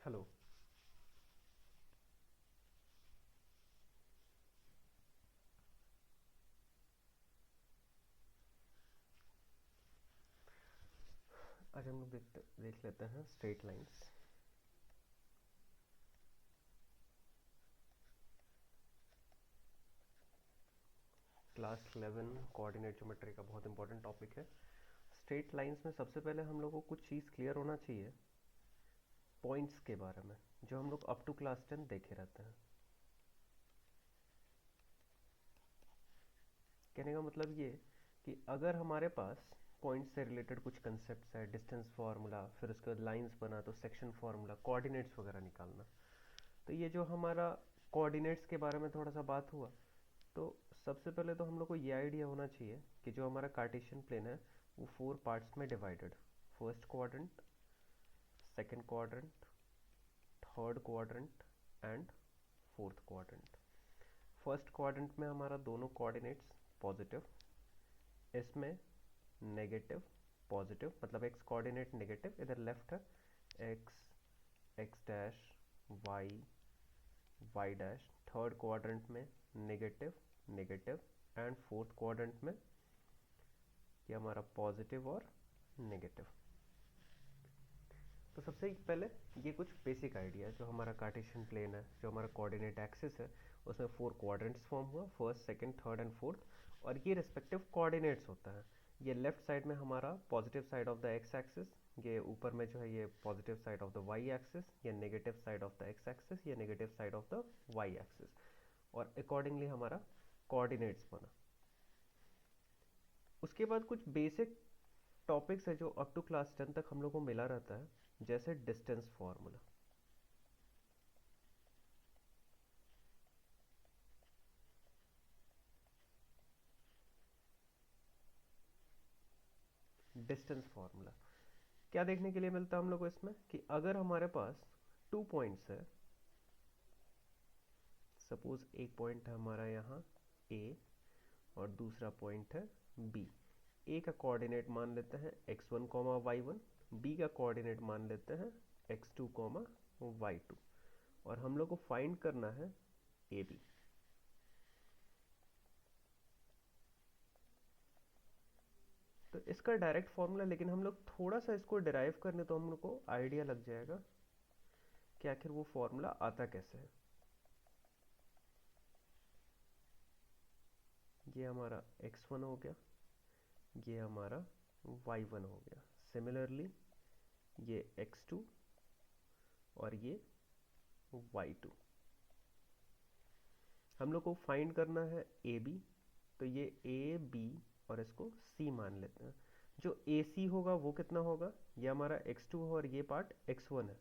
Hello. आज हम लोग देख लेते हैं straight lines. Class 11 coordinate geometry का बहुत इंपॉर्टेंट टॉपिक है। स्ट्रेट लाइंस में सबसे पहले हम लोगों को कुछ चीज़ क्लियर होना चाहिए पॉइंट्स के बारे में, जो हम लोग अप टू क्लास 10 देखे रहते हैं। कहने का मतलब ये कि अगर हमारे पास पॉइंट से रिलेटेड कुछ कंसेप्ट है, डिस्टेंस फार्मूला, फिर उसके बाद लाइंस बना तो सेक्शन फार्मूला, कोऑर्डिनेट्स वगैरह निकालना, तो ये जो हमारा कोऑर्डिनेट्स के बारे में थोड़ा सा बात हुआ, तो सबसे पहले तो हम लोग को ये आइडिया होना चाहिए कि जो हमारा कार्टेशियन प्लेन है वो 4 पार्ट्स में divided. First quadrant, second quadrant, third quadrant and fourth quadrant. First quadrant में हमारा दोनों कोऑर्डिनेट्स पॉजिटिव, इसमें नेगेटिव पॉजिटिव, मतलब एक्स कोऑर्डिनेट नेगेटिव, इधर लेफ्ट है X, X dash, Y, Y dash. Third quadrant में negative negative and fourth quadrant में ये हमारा पॉजिटिव और नेगेटिव। तो सबसे पहले ये कुछ बेसिक आइडिया है। जो हमारा कार्टेशियन प्लेन है, जो हमारा कोऑर्डिनेट एक्सिस है, उसमें 4 क्वाड्रेंट्स फॉर्म हुआ, first, second, third and fourth, और ये रिस्पेक्टिव कोऑर्डिनेट्स होता है। ये लेफ्ट साइड में हमारा positive side of the X axis, ये ऊपर में जो है ये positive side of the Y axis, ये negative side of the X axis, ये negative side of the Y axis, और अकॉर्डिंगली हमारा कोऑर्डिनेट्स बना। उसके बाद कुछ बेसिक टॉपिक्स है जो अप टू क्लास 10 तक हम लोग को मिला रहता है, जैसे डिस्टेंस फॉर्मूला। डिस्टेंस फार्मूला क्या देखने के लिए मिलता है हम लोग को इसमें, कि अगर हमारे पास 2 पॉइंट्स है, सपोज एक पॉइंट है हमारा यहाँ ए और दूसरा पॉइंट है बी। ए का कोऑर्डिनेट मान लेते हैं x1 कॉमा y1, बी का कोऑर्डिनेट मान लेते हैं x2 कॉमा y2, और हम लोग को फाइंड करना है ए बी। तो इसका डायरेक्ट फॉर्मूला, लेकिन हम लोग थोड़ा सा इसको डिराइव करने तो हम लोग को आइडिया लग जाएगा कि आखिर वो फॉर्मूला आता कैसे है। ये हमारा x1 हो गया, ये हमारा y1 हो गया। सिमिलरली ये x2 और ये y2। हम लोग को फाइंड करना है ए बी, तो ये ए बी और इसको c मान लेते हैं। जो ए सी होगा वो कितना होगा, ये हमारा x2 है और ये पार्ट x1 है,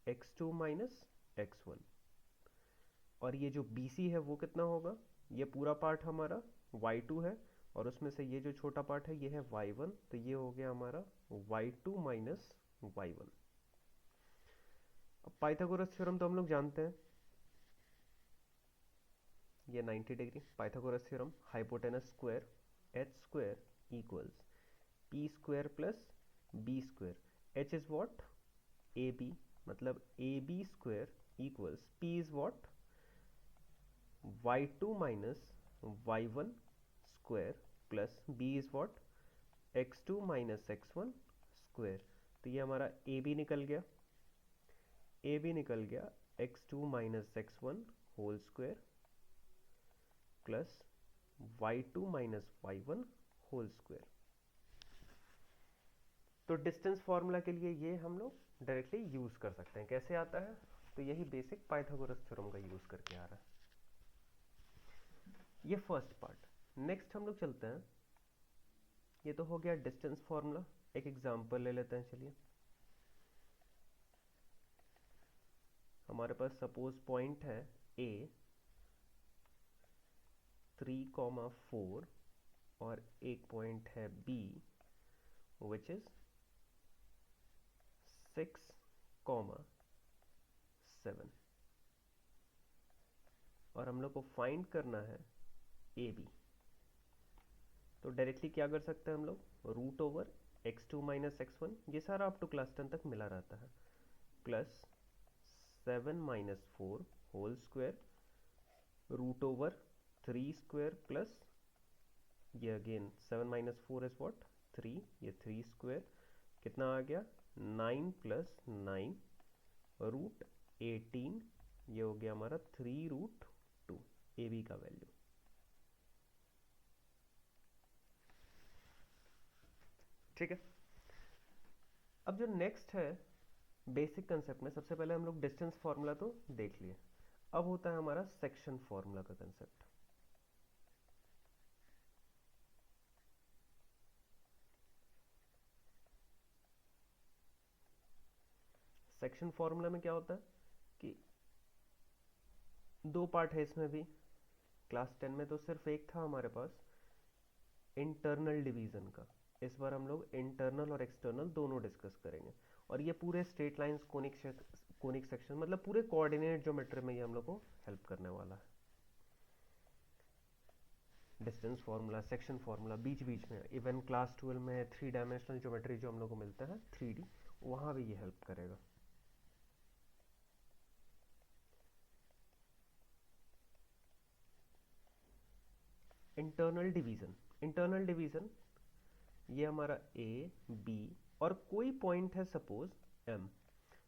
x2 माइनस x1। और ये जो बी सी है वो कितना होगा, ये पूरा पार्ट हमारा y2 है, और उसमें से ये जो छोटा पार्ट है ये है y1, तो ये हो गया हमारा y2 माइनस y1। अब पाइथागोरस थ्योरम तो हम लोग जानते हैं, ये 90 degree Pythagoras theorem, hypotenuse square H square equals P square plus B square. H is what, A B, मतलब A B square equals P is what, y2 minus y1 square plus b is what, x2 minus x1 square. तो ये हमारा A B निकल गया, A B निकल गया x2 minus x1 whole square plus y2 minus y1 whole square. तो distance formula के लिए ये हम लोग डायरेक्टली यूज कर सकते हैं। कैसे आता है, तो यही बेसिक पाइथागोरस थ्योरम का यूज करके आ रहा है। ये फर्स्ट पार्ट। नेक्स्ट हम लोग चलते हैं, ये तो हो गया डिस्टेंस फार्मूला। एक एग्जांपल ले लेते हैं, चलिए। हमारे पास सपोज पॉइंट है ए 3,4 और एक पॉइंट है बी विच इज 6,7, और हम लोग को फाइंड करना है ए बी। तो डायरेक्टली क्या कर सकते हैं हम लोग, root over x2 minus x1, ये सारा अप टू क्लास 10 तक मिला रहता है। Plus 7 - 4 whole square root over 3 square plus ये अगेन 7 - 4 इज व्हाट 3, ये 3 स्क्वायर कितना आ गया 9 + 9 रूट 18, ये हो गया हमारा 3√2 ए बी का वैल्यू। ठीक है, अब जो नेक्स्ट है बेसिक कंसेप्ट में, सबसे पहले हम लोग डिस्टेंस फार्मूला तो देख लिए, अब होता है हमारा सेक्शन फार्मूला का कंसेप्ट। सेक्शन फार्मूला में क्या होता है कि दो पार्ट है इसमें भी। क्लास 10 में तो सिर्फ एक था हमारे पास इंटरनल डिवीजन का, इस बार हम लोग इंटरनल और एक्सटर्नल दोनों डिस्कस करेंगे। और ये पूरे स्ट्रेट लाइंस, कोनिक सेक्शन, मतलब पूरे कोऑर्डिनेट ज्योमेट्री में ये हम लोग को हेल्प करने वाला है। डिस्टेंस फार्मूला, सेक्शन फार्मूला, बीच बीच में इवन क्लास 12 में 3 डायमेंशनल ज्योमेट्री जो हम लोग को मिलता है 3D, वहां भी ये हेल्प करेगा। इंटरनल डिवीजन, इंटरनल डिवीजन ये हमारा ए बी और कोई पॉइंट है सपोज एम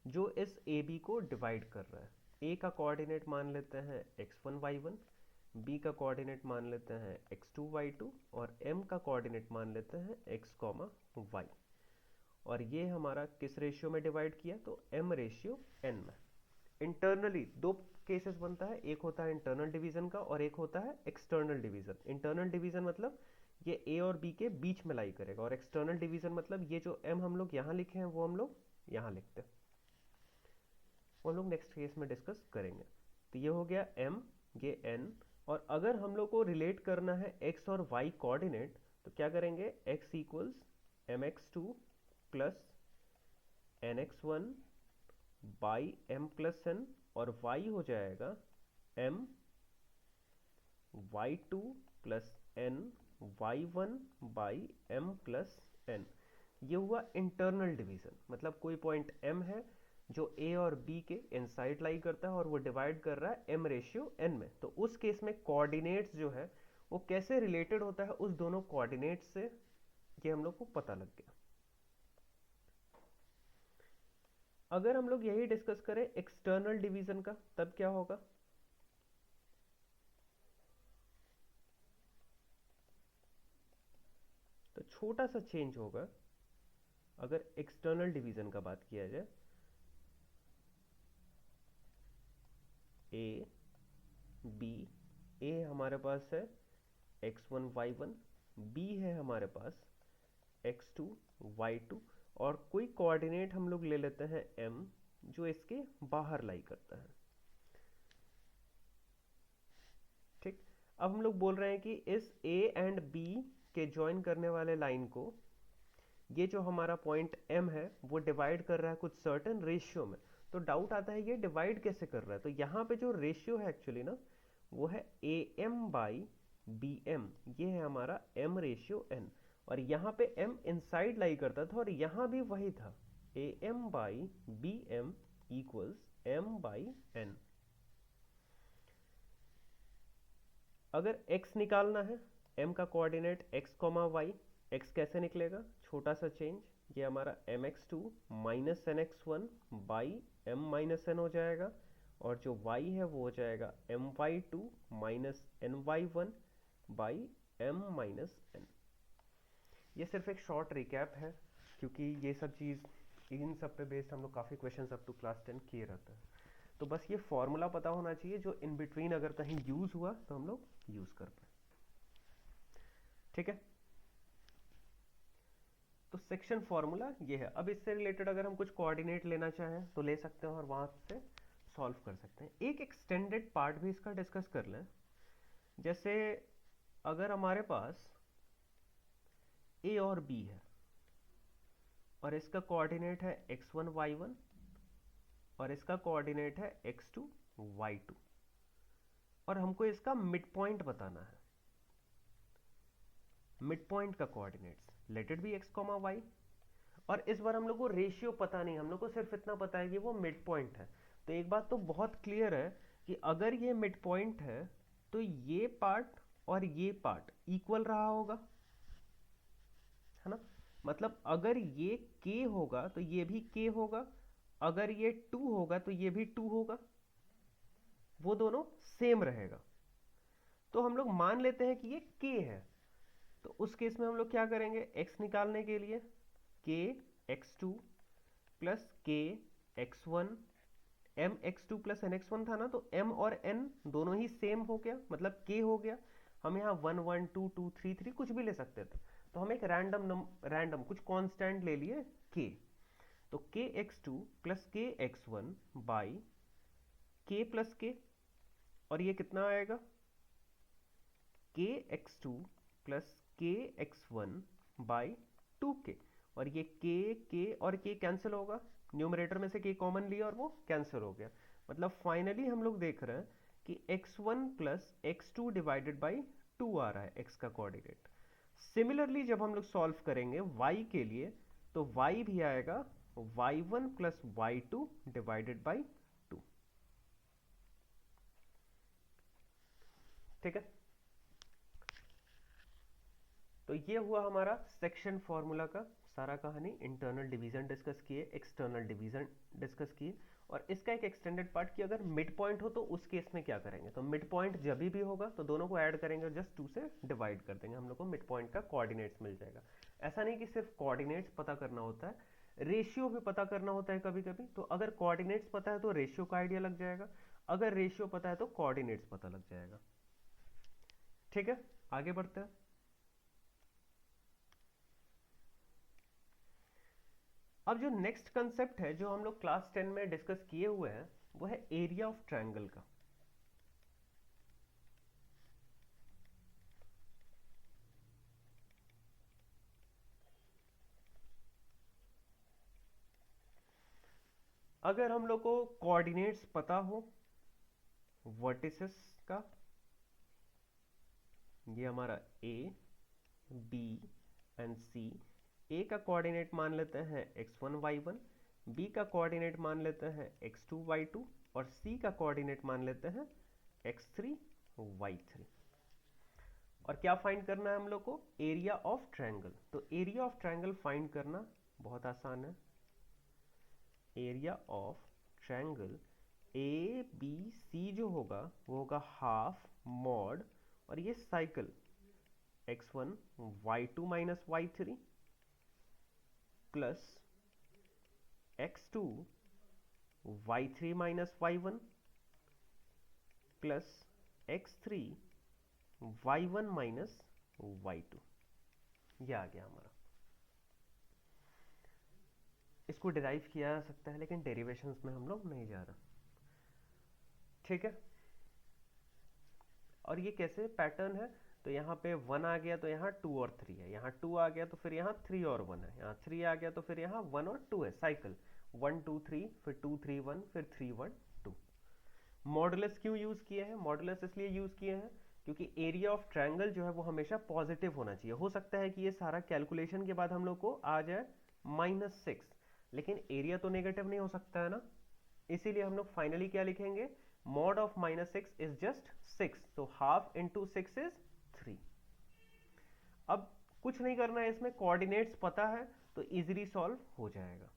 जो इस ए बी को डिवाइड कर रहा है। ए का कोऑर्डिनेट मान लेते हैं x1 y1, बी का कोऑर्डिनेट मान लेते हैं x2 y2 और m का कोऑर्डिनेट मान लेते हैं x, y। और ये हमारा किस रेशियो में डिवाइड किया तो m/n में। इंटरनली दो केसेस बनता है, एक होता है इंटरनल डिवीजन का और एक होता है एक्सटर्नल डिवीजन। इंटरनल डिवीजन मतलब ये ए और बी के बीच में लाई करेगा, और एक्सटर्नल डिवीजन मतलब ये जो m हम लोग यहाँ लिखे हैं वो हम लोग यहाँ लिखते हैं, वो हम लोग नेक्स्ट केस में डिस्कस करेंगे। तो ये हो गया m, ये n, और अगर हम लोग को रिलेट करना है x और y कोऑर्डिनेट तो क्या करेंगे, x equals mx2 plus nx1 by m plus n, और y हो जाएगा m y2 plus n y1 by m plus n। ये हुआ इंटरनल डिवीजन, मतलब कोई पॉइंट m है जो a और b के इनसाइड लाई करता है और वो डिवाइड कर रहा है m/n में। तो उस केस में कोऑर्डिनेट्स जो है वो कैसे रिलेटेड होता है उस दोनों कोऑर्डिनेट्स से, ये हम लोग को पता लग गया। अगर हम लोग यही डिस्कस करें एक्सटर्नल डिवीजन का तब क्या होगा, तो छोटा सा चेंज होगा। अगर एक्सटर्नल डिवीजन का बात किया जाए, ए बी, ए हमारे पास है x1 y1, बी है हमारे पास x2 y2, और कोई कोऑर्डिनेट हम लोग ले लेते हैं m जो इसके बाहर लाई करता है। ठीक, अब हम लोग बोल रहे हैं कि इस a एंड b के ज्वाइन करने वाले लाइन को, ये जो हमारा पॉइंट m है वो डिवाइड कर रहा है कुछ सर्टेन रेशियो में। तो डाउट आता है ये डिवाइड कैसे कर रहा है, तो यहाँ पे जो रेशियो है एक्चुअली ना वो है am/bm, ये है हमारा m/n, और यहाँ पे m इनसाइड लाई करता था और यहाँ भी वही था, am/bm इक्वल्स m/n। अगर x निकालना है, m का कोऑर्डिनेट x, y, x कैसे निकलेगा, छोटा सा चेंज, ये हमारा mx2 minus nx1 by m-n हो जाएगा, और जो y है वो हो जाएगा my2 minus ny1 by m-n। ये सिर्फ एक शॉर्ट रिकैप है, क्योंकि ये सब चीज़, इन सब पे बेस्ड हम लोग काफ़ी क्वेश्चंस अप टू क्लास 10 किए रहते हैं। तो बस ये फॉर्मूला पता होना चाहिए जो इन बिटवीन अगर कहीं यूज हुआ तो हम लोग यूज कर पाए। ठीक है, तो सेक्शन फॉर्मूला ये है। अब इससे रिलेटेड अगर हम कुछ कोऑर्डिनेट लेना चाहें तो ले सकते हैं और वहां से सॉल्व कर सकते हैं। एक एक्सटेंडेड पार्ट भी इसका डिस्कस कर लें, जैसे अगर हमारे पास ए और बी है और इसका कोऑर्डिनेट है x1 y1 और इसका कोऑर्डिनेट है x2 y2, और हमको इसका मिड पॉइंट बताना है। मिड पॉइंट का coordinates let it be x, y, और इस बार हम लोग को रेशियो पता नहीं, हम लोग को सिर्फ इतना पता है कि वो मिड पॉइंट है। तो एक बात तो बहुत क्लियर है कि अगर ये मिड पॉइंट है तो ये पार्ट और ये पार्ट इक्वल रहा होगा, है ना। मतलब अगर ये k होगा तो ये भी k होगा, अगर ये 2 होगा तो ये भी 2 होगा, वो दोनों सेम रहेगा। तो हम लोग मान लेते हैं कि ये k है। तो उस केस में हम लोग क्या करेंगे, x निकालने के लिए k x2 plus k x1, m x2 plus n x1 था ना, तो m और n दोनों ही सेम हो गया, मतलब k हो गया। हम यहाँ 1 1 2 2 3 3 कुछ भी ले सकते थे, तो हम एक रैंडम कुछ कांस्टेंट ले लिए k। तो k x2 plus k x1 by k plus k, और ये कितना आएगा, k x2 plus k x1 by 2k, और ये k और k कैंसिल होगा, न्यूमरेटर में से k कॉमन लिया और वो कैंसिल हो गया। मतलब फाइनली हम लोग देख रहे हैं कि x1 plus x2 divided by 2 आ रहा है x का कोऑर्डिनेट। सिमिलरली जब हम लोग सॉल्व करेंगे y के लिए, तो y भी आएगा y1 plus y2 divided by 2। ठीक है, तो ये हुआ हमारा सेक्शन फॉर्मूला का सारा कहानी। इंटरनल डिवीजन डिस्कस किए, एक्सटर्नल डिवीजन डिस्कस किए, और इसका एक एक्सटेंडेड पार्ट कि अगर मिड पॉइंट हो तो उस केस में क्या करेंगे। तो मिड पॉइंट जब भी होगा तो दोनों को ऐड करेंगे और जस्ट 2 से डिवाइड कर देंगे, हम लोग को मिड पॉइंट का कोऑर्डिनेट्स मिल जाएगा। ऐसा नहीं कि सिर्फ कोऑर्डिनेट्स पता करना होता है, रेशियो भी पता करना होता है कभी कभी। तो अगर कोऑर्डिनेट्स पता है तो रेशियो का आइडिया लग जाएगा, अगर रेशियो पता है तो कोऑर्डिनेट्स पता लग जाएगा। ठीक है, आगे बढ़ते हैं। अब जो नेक्स्ट कंसेप्ट है जो हम लोग क्लास 10 में डिस्कस किए हुए हैं, वो है एरिया ऑफ ट्रायंगल का। अगर हम लोग को कोऑर्डिनेट्स पता हो वर्टिसेस का, ये हमारा a b and c, a का कोऑर्डिनेट मान लेते हैं x1 y1, b का कोऑर्डिनेट मान लेते हैं x2 y2, और c का कोऑर्डिनेट मान लेते हैं x3 y3। और क्या फाइंड करना है हम लोग को, एरिया ऑफ ट्रायंगल। तो एरिया ऑफ ट्रायंगल फाइंड करना बहुत आसान है। Area of triangle A B C जो होगा वो होगा हाफ मॉड, और ये cycle x1 y2 minus y3 plus x2 y3 minus y1 plus x3 y1 minus y2। ये आ गया हमारा। इसको डिराइव किया जा सकता है लेकिन डेरिवेशंस में हम लोग नहीं जा रहा। ठीक है, और ये कैसे पैटर्न है, तो यहाँ पे 1 आ गया तो यहाँ 2 और 3 है, यहाँ 2 आ गया तो फिर यहाँ 3 और 1 है, यहाँ 3 आ गया तो फिर यहाँ 1 और 2 है, साइकिल 1 2 3, फिर 2 3 1, फिर 3 1 2। मॉडुलस क्यों यूज किए हैं, मॉडुलस इसलिए यूज किए हैं क्योंकि एरिया ऑफ ट्रायंगल जो है वो हमेशा पॉजिटिव होना चाहिए। हो सकता है कि ये सारा कैलकुलेशन के बाद हम लोग को आ जाए -6, लेकिन एरिया तो नेगेटिव नहीं हो सकता है ना, इसीलिए हम लोग फाइनली क्या लिखेंगे, mod of -6 is just 6, तो हाफ इंटू 6 इज 3। अब कुछ नहीं करना है, इसमें कोऑर्डिनेट्स पता है तो इजीली सॉल्व हो जाएगा।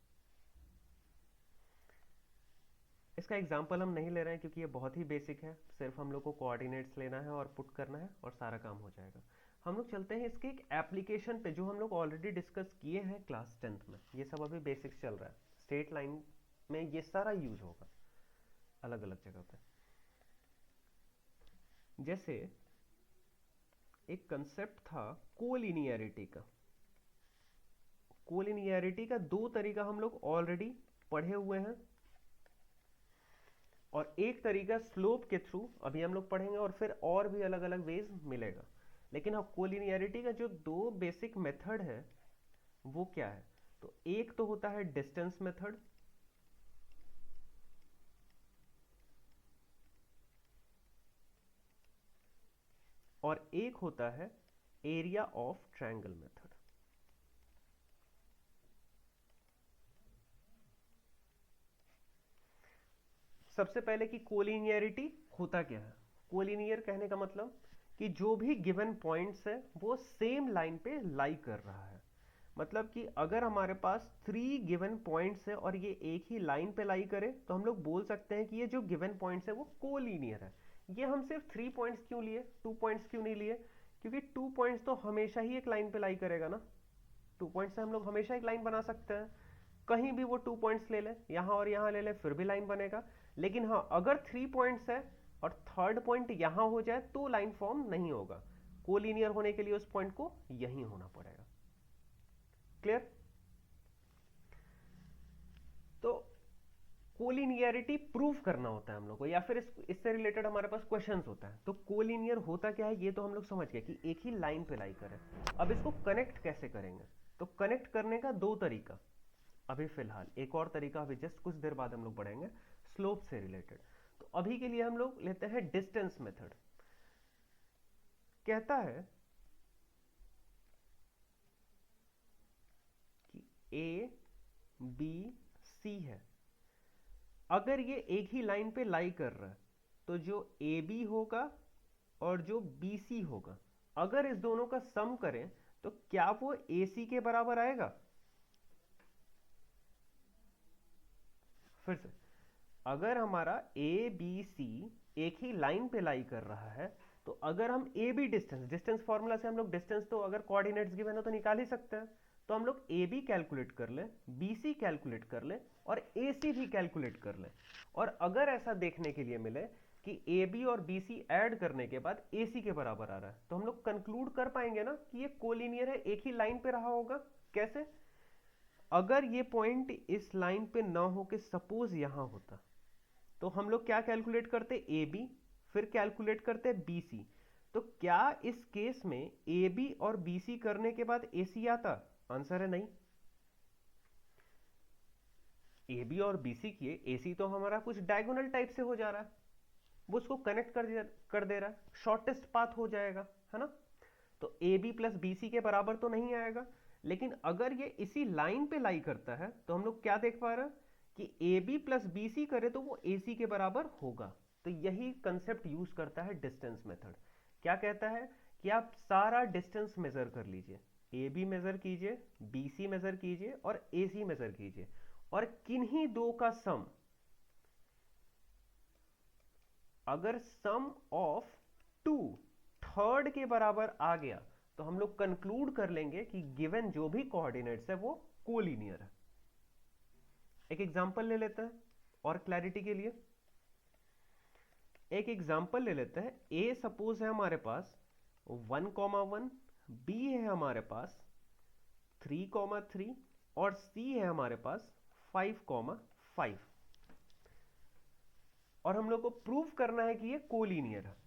इसका एग्जांपल हम नहीं ले रहे हैं क्योंकि ये बहुत ही बेसिक है, सिर्फ हम लोग को कोऑर्डिनेट्स लेना है और पुट करना है और सारा काम हो जाएगा। हम लोग चलते हैं इसके एक एप्लीकेशन पे जो हम लोग ऑलरेडी डिस्कस किए हैं क्लास 10th में। ये सब अभी बेसिक्स चल रहा है, स्ट्रेट लाइन में ये सारा यूज होगा अलग अलग जगह पे। जैसे एक कंसेप्ट था कोलिनियरिटी का। कोलिनियरिटी का दो तरीका हम लोग ऑलरेडी पढ़े हुए हैं, और एक तरीका स्लोप के थ्रू अभी हम लोग पढ़ेंगे, और फिर और भी अलग अलग वेज मिलेगा। लेकिन हाँ, कोलिनियरिटी का जो दो बेसिक मेथड है वो क्या है, तो एक तो होता है डिस्टेंस मेथड, और एक होता है एरिया ऑफ ट्रायंगल मेथड। सबसे पहले कि कोलिनियरिटी होता क्या है। कोलिनियर कहने का मतलब कि जो भी गिवन पॉइंट्स है वो सेम लाइन पे लाई कर रहा है। मतलब कि अगर हमारे पास 3 गिवन पॉइंट्स है और ये एक ही लाइन पे लाई करे तो हम लोग बोल सकते हैं कि ये जो गिवन पॉइंट्स है वो कोलिनियर है। ये हम सिर्फ 3 पॉइंट्स क्यों लिए, 2 पॉइंट्स क्यों नहीं लिए? क्योंकि 2 पॉइंट्स तो हमेशा ही एक लाइन पे लाई करेगा ना। 2 पॉइंट्स से हम लोग हमेशा एक लाइन बना सकते हैं। कहीं भी वो 2 पॉइंट्स ले ले, यहाँ और यहाँ ले ले, फिर भी लाइन बनेगा। लेकिन हाँ, अगर 3 पॉइंट्स है और थर्ड पॉइंट यहाँ हो जाए तो लाइन फॉर्म नहीं होगा। कोलिनियर होने के लिए उस पॉइंट को यहीं होना पड़ेगा। क्लियर? तो कोलिनियरिटी प्रूव करना होता है हम लोग को, या फिर इससे रिलेटेड हमारे पास क्वेश्चंस होता है। तो कोलिनियर होता क्या है ये तो हम लोग समझ गए कि एक ही लाइन पे लाई करें। अब इसको कनेक्ट कैसे करेंगे? तो कनेक्ट करने का 2 तरीका अभी फिलहाल, एक और तरीका अभी जस्ट कुछ देर बाद हम लोग बढ़ेंगे स्लोप से रिलेटेड। तो अभी के लिए हम लोग लेते हैं डिस्टेंस मेथड। कहता है कि ए बी सी है, अगर ये एक ही लाइन पे लाई कर रहा है तो जो ए बी होगा और जो बी सी होगा, अगर इस दोनों का सम करें तो क्या वो ए सी के बराबर आएगा? फिर से, अगर हमारा ए बी सी एक ही लाइन पे लाई कर रहा है तो अगर हम ए बी डिस्टेंस फॉर्मूला से हम लोग डिस्टेंस तो अगर कोऑर्डिनेट्स गिवन है तो निकाल ही सकते हैं। तो हम लोग ए बी कैलकुलेट कर ले, बी सी कैलकुलेट कर ले और ए सी भी कैलकुलेट कर ले। और अगर ऐसा देखने के लिए मिले कि ए बी और बी सी ऐड करने के बाद ए सी के बराबर आ रहा है तो हम लोग कंक्लूड कर पाएंगे ना कि ये कोलिनियर है, एक ही लाइन पे रहा होगा। कैसे? अगर ये पॉइंट इस लाइन पे ना हो के सपोज यहां होता तो हम लोग क्या कैलकुलेट करते? ए बी, फिर कैलकुलेट करते बी सी। तो क्या इस केस में ए बी और बी सी करने के बाद ए सी आता? आंसर है नहीं। ए बी और बी सी किए, ए सी तो हमारा कुछ डायगोनल टाइप से हो जा रहा है, वो उसको कनेक्ट कर दे रहा है, शॉर्टेस्ट पाथ हो जाएगा, है ना। तो A B plus B C के बराबर तो नहीं आएगा। लेकिन अगर ये इसी लाइन पे लाई करता है तो हम लोग क्या देख पा रहे हैं कि A B plus B C करे तो वो ए सी के बराबर होगा। तो यही कंसेप्ट यूज करता है डिस्टेंस मेथड। क्या कहता है कि आप सारा डिस्टेंस मेजर कर लीजिए, ए बी मेजर कीजिए, बी सी मेजर कीजिए और ए सी मेजर कीजिए, और किन्हीं दो का सम अगर सम ऑफ 2 थर्ड के बराबर आ गया तो हम लोग कंक्लूड कर लेंगे कि गिवन जो भी कोऑर्डिनेट्स है वो कोलिनियर है। एक एग्जांपल ले लेते हैं और क्लैरिटी के लिए। एक एग्जांपल ले लेते हैं। ए सपोज है हमारे पास 1,1, बी है हमारे पास 3,3 और सी है हमारे पास 5,5, और हम लोग को प्रूव करना है कि ये कोलिनियर है।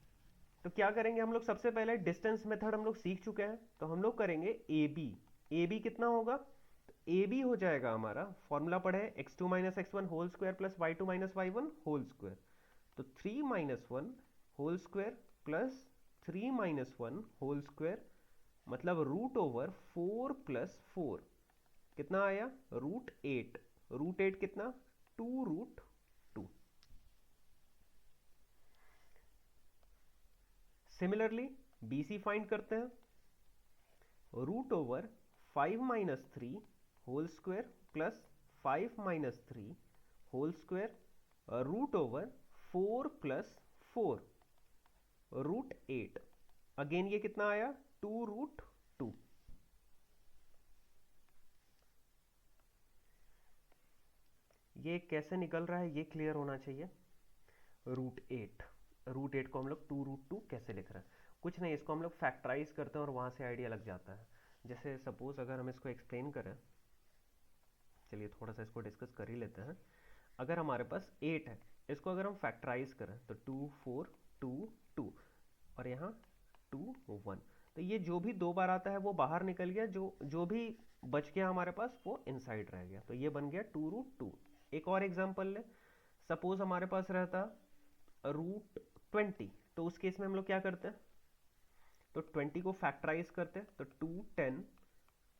तो क्या करेंगे हम लोग? सबसे पहले डिस्टेंस मेथड हम लोग सीख चुके हैं, तो हम लोग करेंगे ए बी। ए बी कितना होगा? तो ए बी हो जाएगा हमारा, फॉर्मूला पढ़े x2 minus x1 whole square plus y2 minus y1 whole square. तो 3 minus 1 whole square plus 3 minus 1 whole square, मतलब रूट ओवर 4 प्लस 4 कितना आया? रूट 8। रूट 8 कितना? 2 root 2। Similarly B C find करते हैं। Root over 5 minus 3 whole square plus 5 minus 3 whole square, root over 4 plus 4 root 8। Again ये कितना आया? 2 root 2। ये कैसे निकल रहा है ये क्लियर होना चाहिए। रूट 8, रूट 8 को हम लोग 2 रूट 2 कैसे लिख रहे हैं? कुछ नहीं, इसको हम लोग फैक्टराइज करते हैं और वहां से आइडिया लग जाता है। जैसे सपोज अगर हम इसको एक्सप्लेन करें, चलिए थोड़ा सा इसको डिस्कस कर ही लेते हैं। अगर हमारे पास 8 है, इसको अगर हम फैक्टराइज करें तो 2 4 2 2 और यहाँ 2 1, तो ये जो भी 2 बार आता है वो बाहर निकल गया, जो जो भी बच गया हमारे पास वो इनसाइड रह गया, तो ये बन गया 2 रूट 2। एक और एग्जांपल ले, सपोज हमारे पास रहता रूट 20, तो उस केस में हम लोग क्या करते हैं? तो 20 को फैक्टराइज करते हैं, तो 2 10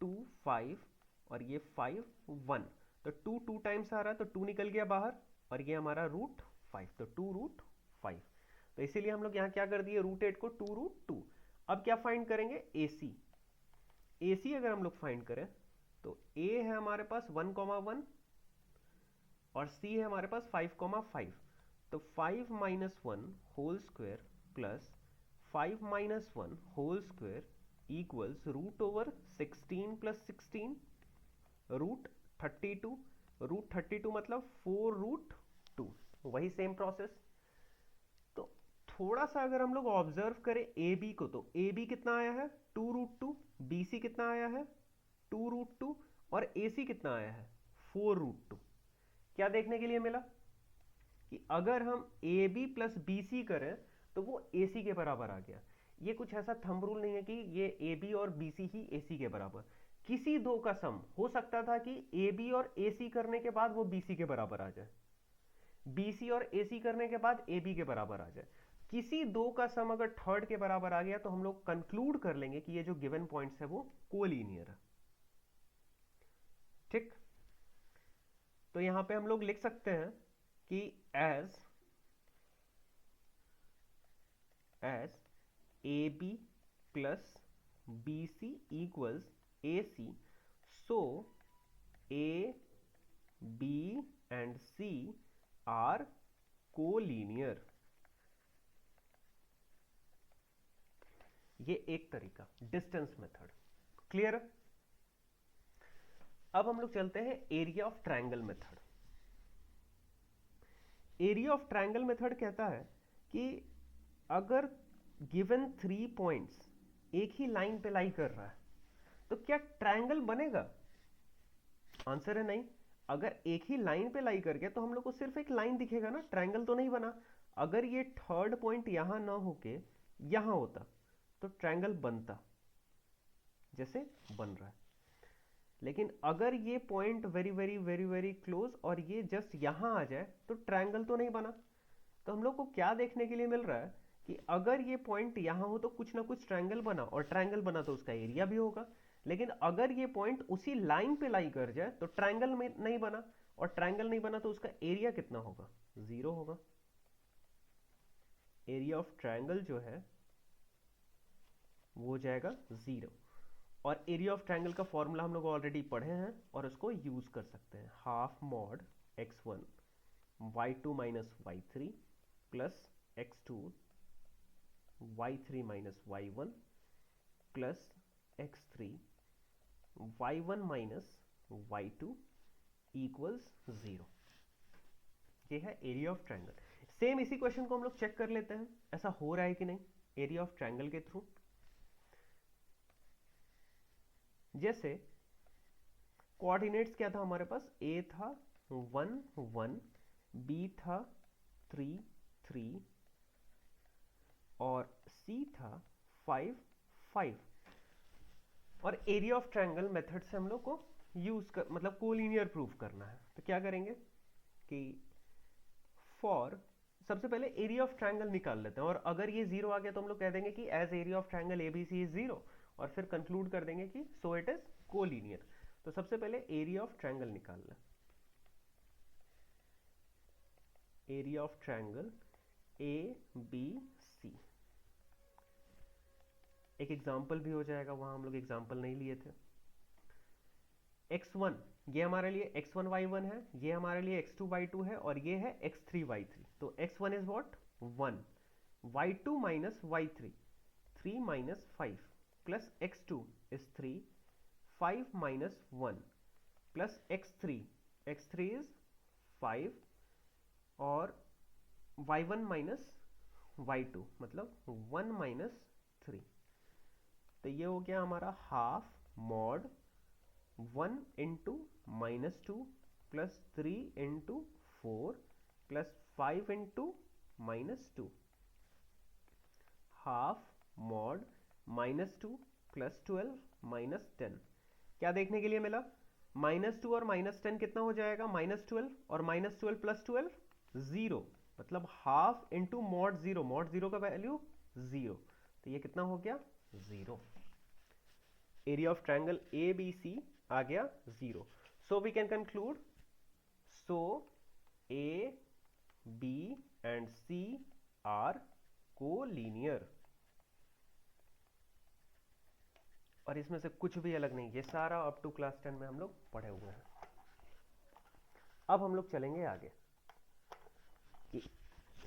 2 5 और ये 5 1, तो 2 2 टाइम्स आ रहा है तो 2 निकल गया बाहर और ये हमारा रूट 5, तो 2√5। तो इसीलिए हम लोग यहाँ क्या कर दिए, √8 को 2√2। अब क्या फाइंड करेंगे, AC। AC अगर हम लोग फाइंड करें तो A है हमारे पास 1,1 और C है हमारे पास 5,5। तो 5 minus 1 whole square plus 5 minus 1 whole square equals √16 plus 16 √32। √32 मतलब 4√2। वही सेम प्रोसेस। तो थोड़ा सा अगर हम लोग ऑब्जर्व करें AB को, तो AB कितना आया है 2√2, BC कितना आया है 2√2 और AC कितना आया है 4√2। क्या देखने के लिए मिला कि अगर हम AB प्लस BC करें तो वो AC के बराबर आ गया। ये कुछ ऐसा थंब रूल नहीं है कि ये AB और BC ही AC के बराबर, किसी दो का सम हो सकता था कि AB और AC करने के बाद वो BC के बराबर आ जाए, BC और AC करने के बाद AB के बराबर आ जाए। किसी दो का सम अगर थर्ड के बराबर आ गया तो हम लोग कंक्लूड कर लेंगे कि ये जो गिवन पॉइंट्स है वो कोलिनियर है। ठीक, तो यहां पे हम लोग लिख सकते हैं कि as AB plus BC equals AC, so A, B and C are collinear. ये एक तरीका, डिस्टेंस मेथड। क्लियर? अब हम लोग चलते हैं area of triangle method. Area of triangle method कहता है कि अगर गिवन 3 पॉइंट्स एक ही लाइन पे लाई कर रहा है तो क्या ट्रायंगल बनेगा? आंसर है नहीं। अगर एक ही लाइन पे लाई कर गया तो हम लोग को सिर्फ एक लाइन दिखेगा ना, ट्रायंगल तो नहीं बना। अगर ये थर्ड पॉइंट यहां ना होके यहां होता तो ट्रायंगल बनता, जैसे बन रहा है। लेकिन अगर ये point very very very very close और ये जस्ट यहां आ जाए तो ट्रायंगल तो नहीं बना। तो हम लोग को क्या देखने के लिए मिल रहा है कि अगर ये पॉइंट यहां हो तो कुछ ना कुछ ट्रायंगल बना, और ट्रायंगल बना तो उसका एरिया भी होगा। लेकिन अगर ये पॉइंट उसी लाइन पे लाई कर जाए तो ट्रायंगल में नहीं बना, और ट्रायंगल नहीं बना तो उसका एरिया कितना होगा, 0 होगा। एरिया ऑफ ट्रायंगल जो है वो हो जाएगा 0। और एरिया ऑफ ट्रायंगल का फॉर्मूला हम लोग ऑलरेडी पढ़े हैं और उसको यूज कर सकते हैं, half mod x1 y2 minus y3 plus x2 y3 minus y1 plus x3 y1 minus y2 equals 0। ये है एरिया ऑफ ट्रायंगल। सेम इसी क्वेश्चन को हम लोग चेक कर लेते हैं ऐसा हो रहा है कि नहीं एरिया ऑफ ट्रायंगल के थ्रू। जैसे कोऑर्डिनेट्स क्या था हमारे पास, A था 1 1, B था 3 3 और C था 5 5। और एरिया ऑफ ट्रायंगल मेथड से हम लोग को यूज कर मतलब कोलिनियर प्रूफ करना है। तो क्या करेंगे कि फॉर सबसे पहले एरिया ऑफ ट्रायंगल निकाल लेते हैं, और अगर ये 0 आ गया तो हम लोग कह देंगे कि as area of triangle ABC is 0, और फिर कंक्लूड कर देंगे कि सो इट इज कोलिनियर। तो सबसे पहले एरिया ऑफ ट्रायंगल निकाल लें। एरिया ऑफ ट्रायंगल ABC, एक एग्जांपल भी हो जाएगा, वहां हम लोग एग्जांपल नहीं लिए थे। x1 ये हमारे लिए x1 y1 है, ये हमारे लिए x2 y2 है, और ये है x3 y3। तो x1 is what 1, y2 minus y3 3 minus 5 plus x2 is 3 5 minus 1 plus x3 is 5 और y1 माइनस y2 मतलब 1 माइनस 3। तो ये हो गया हमारा half mod 1 into minus 2 plus 3 into 4 plus 5 into minus 2, half mod minus 2 plus 12 minus 10। क्या देखने के लिए मिला, माइनस 2 और माइनस 10 कितना हो जाएगा, माइनस 12 और माइनस 12 प्लस 12 0, मतलब हाफ इंटू मॉड 0, मॉड 0 का वैल्यू 0, तो ये कितना हो गया 0। एरिया ऑफ ट्रायंगल ABC आ गया 0। So we can conclude, so A B and C are collinear. और इसमें से कुछ भी अलग नहीं, ये सारा अप टू क्लास 10 में हम लोग पढ़े हुए हैं। अब हम लोग चलेंगे आगे कि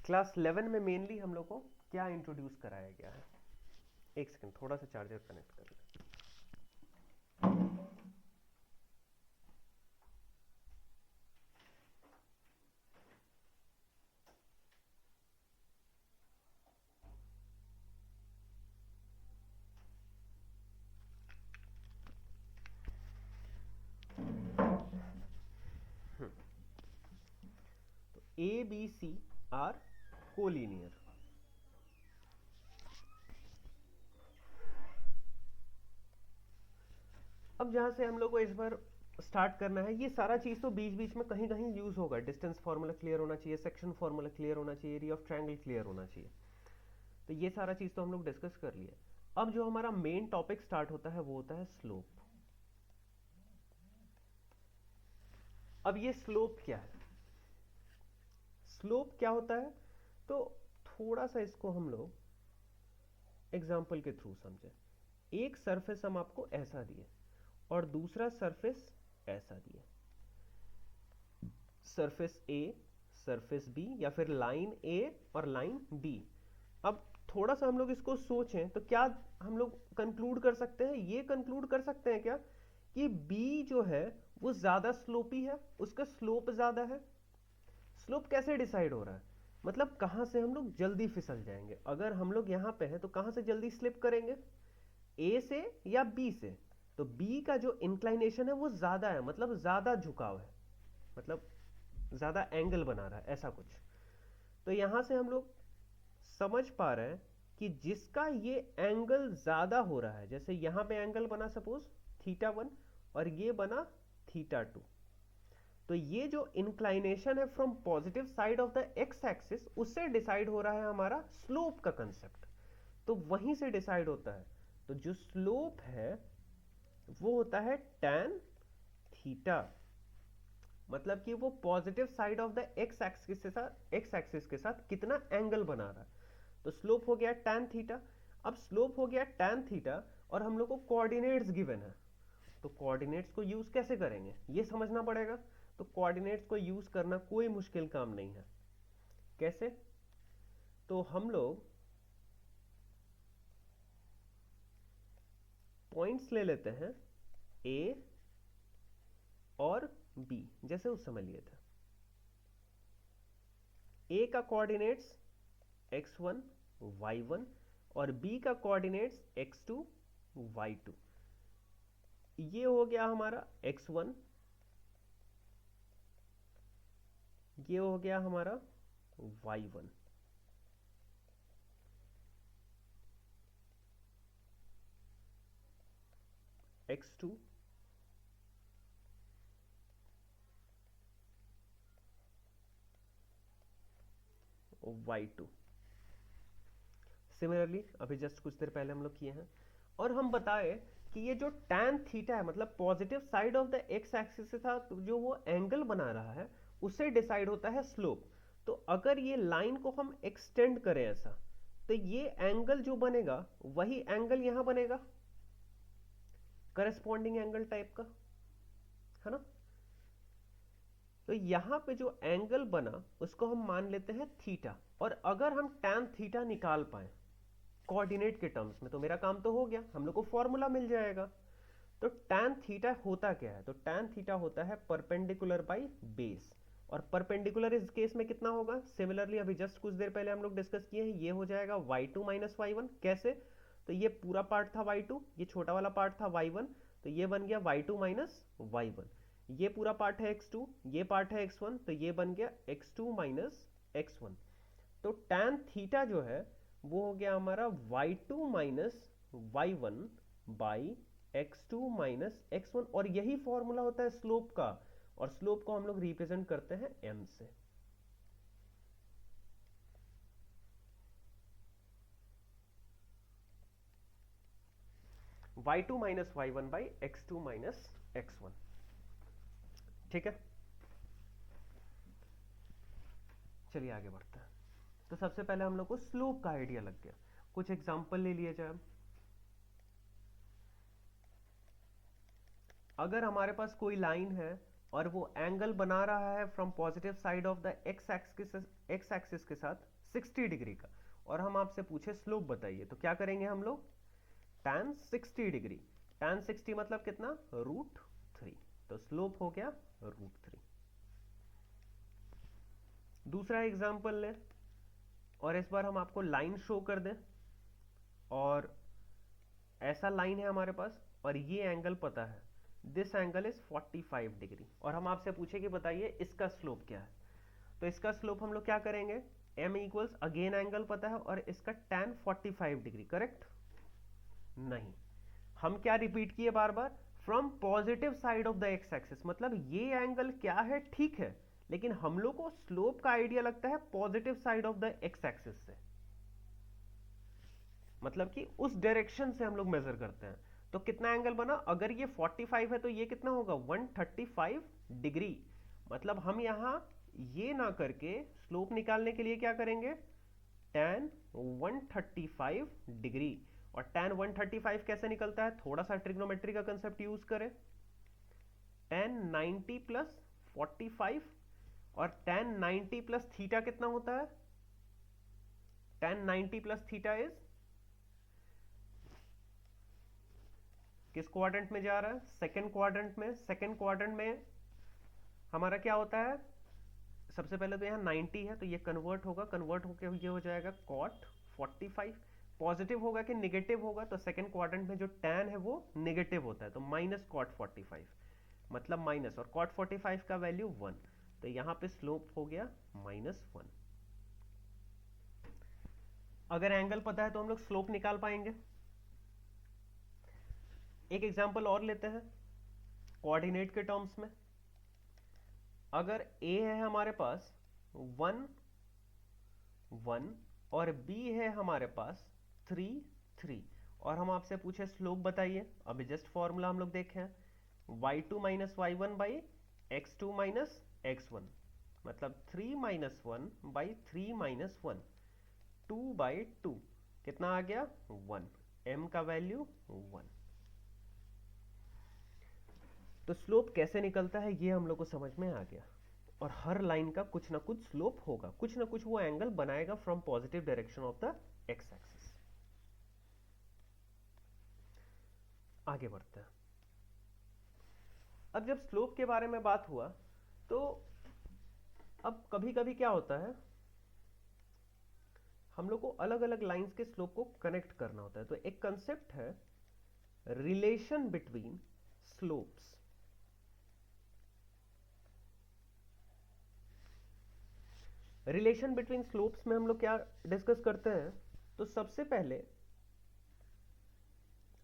क्लास 11 में मेनली हम लोग को क्या इंट्रोड्यूस कराया गया है। एक सेकंड, थोड़ा सा चार्जर कनेक्ट कर ले। A B C are collinear. अब जहां से हम लोग को इस बार स्टार्ट करना है, ये सारा चीज तो बीच बीच में कहीं कहीं यूज होगा। डिस्टेंस फार्मूला क्लियर होना चाहिए, सेक्शन फार्मूला क्लियर होना चाहिए, एरिया ऑफ ट्रायंगल क्लियर होना चाहिए। तो ये सारा चीज तो हम लोग डिस्कस कर लिए। अब जो हमारा मेन टॉपिक स्टार्ट होता है वो होता है स्लोप। अब ये स्लोप क्या है, स्लोप क्या होता है, तो थोड़ा सा इसको हम लोग एग्जाम्पल के थ्रू समझे। एक सरफेस हम आपको ऐसा दिए और दूसरा सरफेस ऐसा दिए, सरफेस ए, सरफेस बी, या फिर लाइन ए और लाइन बी। अब थोड़ा सा हम लोग इसको सोचें तो क्या हम लोग कंक्लूड कर सकते हैं, ये कंक्लूड कर सकते हैं क्या कि बी जो है वो ज्यादा स्लोपी है, उसका स्लोप ज्यादा है। स्लोप कैसे डिसाइड हो रहा है, मतलब कहां से हम लोग जल्दी फिसल जाएंगे। अगर हम लोग यहां पे हैं तो कहां से जल्दी स्लिप करेंगे, ए से या बी से। तो बी का जो इंक्लाइनेशन है वो ज्यादा है, मतलब ज्यादा झुकाव है, मतलब ज्यादा एंगल बना रहा है, ऐसा कुछ। तो यहां से हम लोग समझ पा रहे हैं कि जिसका ये एंगल ज्यादा हो रहा है, जैसे यहां पे एंगल बना सपोज θ1 और ये बना θ2, तो ये जो इंक्लाइनेशन है from positive side of the X axis, उससे डिसाइड हो रहा है हमारा स्लोप का कंसेप्ट। तो वहीं से डिसाइड होता है। तो जो स्लोप है वो होता है tan थीटा, मतलब कि वो positive side of the X axis के साथ कितना एंगल बना रहा है। तो स्लोप हो गया tan थीटा। अब स्लोप हो गया tan थीटा और हम लोग को कोऑर्डिनेट्स गिवन है, तो कोऑर्डिनेट्स को यूज कैसे करेंगे ये समझना पड़ेगा। तो कोऑर्डिनेट्स को यूज करना कोई मुश्किल काम नहीं है। कैसे, तो हम लोग पॉइंट्स ले लेते हैं ए और बी, जैसे उस समय लिए थे। ए का कोऑर्डिनेट्स x1 y1 और b का कोऑर्डिनेट्स x2 y2। ये हो गया हमारा x1, ये हो गया हमारा y1। x2 y2। सिमिलरली अभी जस्ट कुछ देर पहले हम लोग किए हैं, और हम बताए कि ये जो tan थीटा है, मतलब positive side of the X axis के साथ जो वो एंगल बना रहा है, उससे डिसाइड होता है स्लोप। तो अगर ये लाइन को हम एक्सटेंड करें ऐसा, तो ये एंगल जो बनेगा वही एंगल यहां बनेगा, करस्पॉन्डिंग एंगल टाइप का, है ना। तो यहां पे जो एंगल बना उसको हम मान लेते हैं थीटा। और अगर हम tan थीटा निकाल पाए कोऑर्डिनेट के टर्म्स में, तो मेरा काम तो हो गया, हम लोग को फॉर्मूला मिल जाएगा। तो tan थीटा होता क्या है, तो tan थीटा होता है परपेंडिकुलर बाई बेस। और परपेंडिकुलर इस केस में कितना होगा, सिमिलरली अभी जस्ट कुछ देर पहले हम लोग डिस्कस किए हैं, ये हो जाएगा y2 माइनस y1। कैसे, तो ये पूरा पार्ट था y2, ये छोटा वाला पार्ट था y1, तो ये बन गया y2 माइनस y1। ये पूरा पार्ट है x2, ये पार्ट है x1, तो ये बन गया x2 माइनस x1। तो tan थीटा जो है वो हो गया हमारा y2 minus y1 by x2 minus x1। और यही फॉर्मूला होता है स्लोप का, और स्लोप को हम लोग रिप्रेजेंट करते हैं m से। y2 minus y1 by x2 minus x1। ठीक है, चलिए आगे बढ़ते हैं। तो सबसे पहले हम लोग को स्लोप का आइडिया लग गया, कुछ एग्जांपल ले लिए जाए। अगर हमारे पास कोई लाइन है और वो एंगल बना रहा है from positive side of the X axis के साथ 60 डिग्री का, और हम आपसे पूछे स्लोप बताइए, तो क्या करेंगे हम लोग? tan 60 डिग्री, tan 60 मतलब कितना? √3, तो स्लोप हो गया √3। दूसरा एग्जांपल ले, और इस बार हम आपको लाइन शो कर दें, और ऐसा लाइन है हमारे पास और ये एंगल पता है, दिस एंगल इज 45 डिग्री, और हम आपसे पूछे कि बताइए इसका स्लोप क्या है। तो इसका स्लोप हम लोग क्या करेंगे? m इक्वल्स अगेन एंगल पता है और इसका tan 45 डिग्री, करेक्ट? नहीं, हम क्या रिपीट किए बार बार? From positive side of the X axis, मतलब ये एंगल क्या है, ठीक है, लेकिन हम लोग को स्लोप का आइडिया लगता है positive side of the X axis से, मतलब कि उस डायरेक्शन से हम लोग मेजर करते हैं। तो कितना एंगल बना? अगर ये 45 है तो ये कितना होगा? 135 डिग्री। मतलब हम यहां ये ना करके स्लोप निकालने के लिए क्या करेंगे? tan 135 degree. और tan 135 कैसे निकलता है? थोड़ा सा ट्रिग्नोमेट्री का कंसेप्ट यूज करें। tan 90 प्लस 45, और tan 90 प्लस थीटा कितना होता है? tan 90 प्लस थीटा इज, किस क्वाड्रेंट में जा रहा है? सेकेंड क्वाड्रेंट में। सेकेंड क्वाड्रेंट में हमारा क्या होता है? सबसे पहले तो यहाँ 90 है तो ये कन्वर्ट होगा, कन्वर्ट होकर ये हो जाएगा cot 45। पॉजिटिव होगा कि नेगेटिव होगा? तो सेकेंड क्वाड्रेंट में जो tan है वो नेगेटिव होता है, तो माइनस cot 45, मतलब माइनस, और cot 45 का वैल्यू 1, तो यहाँ पे स्लोप हो गया -1। अगर एंगल पता है तो हम लोग स्लोप निकाल पाएंगे। एक एग्जांपल और लेते हैं कोऑर्डिनेट के टर्म्स में। अगर a है हमारे पास 1 1 और b है हमारे पास 3 3, और हम आपसे पूछे स्लोप बताइए, अभी जस्ट फॉर्मूला हम लोग देखें, y2 minus y1 by x2 minus x1, मतलब 3 माइनस 1 बाई 3 माइनस 1, 2 बाई 2, कितना आ गया? 1, m का वैल्यू 1। तो स्लोप कैसे निकलता है ये हम लोग को समझ में आ गया, और हर लाइन का कुछ ना कुछ स्लोप होगा, कुछ ना कुछ वो एंगल बनाएगा from positive direction of the X axis. आगे बढ़ते हैं। अब जब स्लोप के बारे में बात हुआ, तो अब कभी कभी क्या होता है, हम लोग को अलग अलग लाइंस के स्लोप को कनेक्ट करना होता है। तो एक कंसेप्ट है relation between slopes. Relation between slopes में हम लोग क्या डिस्कस करते हैं? तो सबसे पहले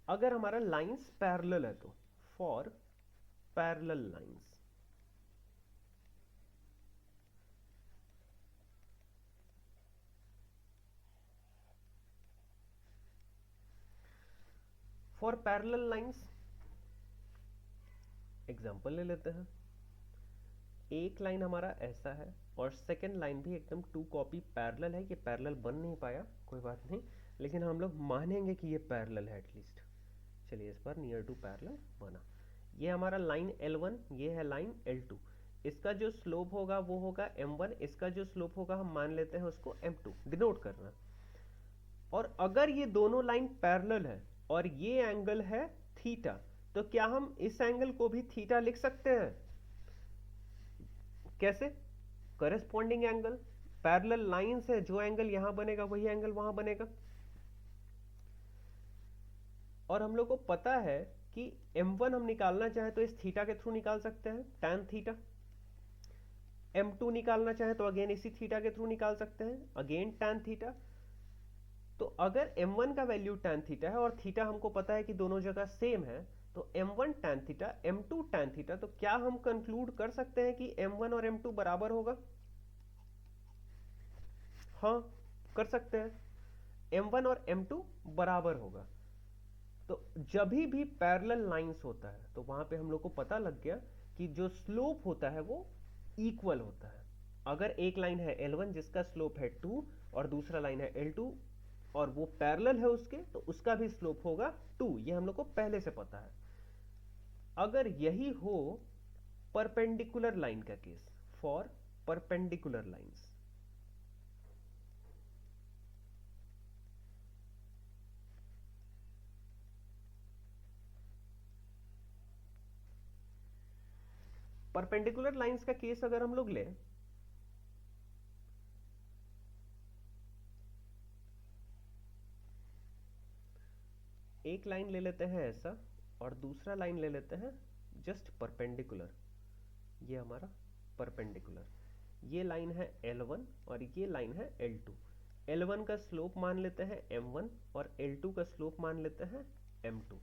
अगर हमारा लाइंस पैरेलल है, तो for parallel lines, for parallel lines example ले लेते हैं। एक लाइन हमारा ऐसा है और सेकंड लाइन भी एकदम टू कॉपी पैरेलल है। ये पैरेलल बन नहीं पाया, कोई बात नहीं, लेकिन हम लोग मानेंगे कि ये पैरेलल है एटलीस्ट। चलिए इस बार नियर टू पैरेलल बना। ये हमारा लाइन L1, ये है लाइन L2। इसका जो स्लोप होगा वो होगा m1, इसका जो स्लोप होगा हम मान लेते हैं उसको m2, डिनोट करना। और अगर ये दोनों लाइन पैरेलल है और ये एंगल है थीटा, तो क्या हम इस एंगल को भी थीटा लिख सकते हैं? कैसे? करेस्पॉन्डिंग एंगल, पैरेलल लाइन से जो एंगल यहां बनेगा वही एंगल वहां बनेगा। और हम लोग को पता है कि m1 हम निकालना चाहे तो इस थीटा के थ्रू निकाल सकते हैं, tan थीटा। m2 निकालना चाहे तो अगेन इसी थीटा के थ्रू निकाल सकते हैं, अगेन tan थीटा। तो अगर m1 का वैल्यू tan थीटा है और थीटा हमको पता है कि दोनों जगह सेम है, तो m1 tan theta, m2 tan theta, तो क्या हम कंक्लूड कर सकते हैं कि m1 और m2 बराबर होगा? हाँ, कर सकते हैं, m1 और m2 बराबर होगा। तो जब भी पैरेलल लाइंस होता है तो वहां पे हम लोग को पता लग गया कि जो स्लोप होता है वो इक्वल होता है। अगर एक लाइन है L1 जिसका स्लोप है 2 और दूसरा लाइन है L2 और वो पैरेलल है उसके, तो उसका भी स्लोप होगा 2, ये हम लोग को पहले से पता है। अगर यही हो परपेंडिकुलर लाइन का case, for perpendicular lines, perpendicular lines का केस अगर हम लोग ले, एक लाइन ले लेते हैं ऐसा और दूसरा लाइन ले लेते हैं जस्ट परपेंडिकुलर, ये हमारा परपेंडिकुलर, ये लाइन है L1 और ये लाइन है L2। L1 का स्लोप मान लेते हैं M1 और L2 का स्लोप मान लेते हैं M2।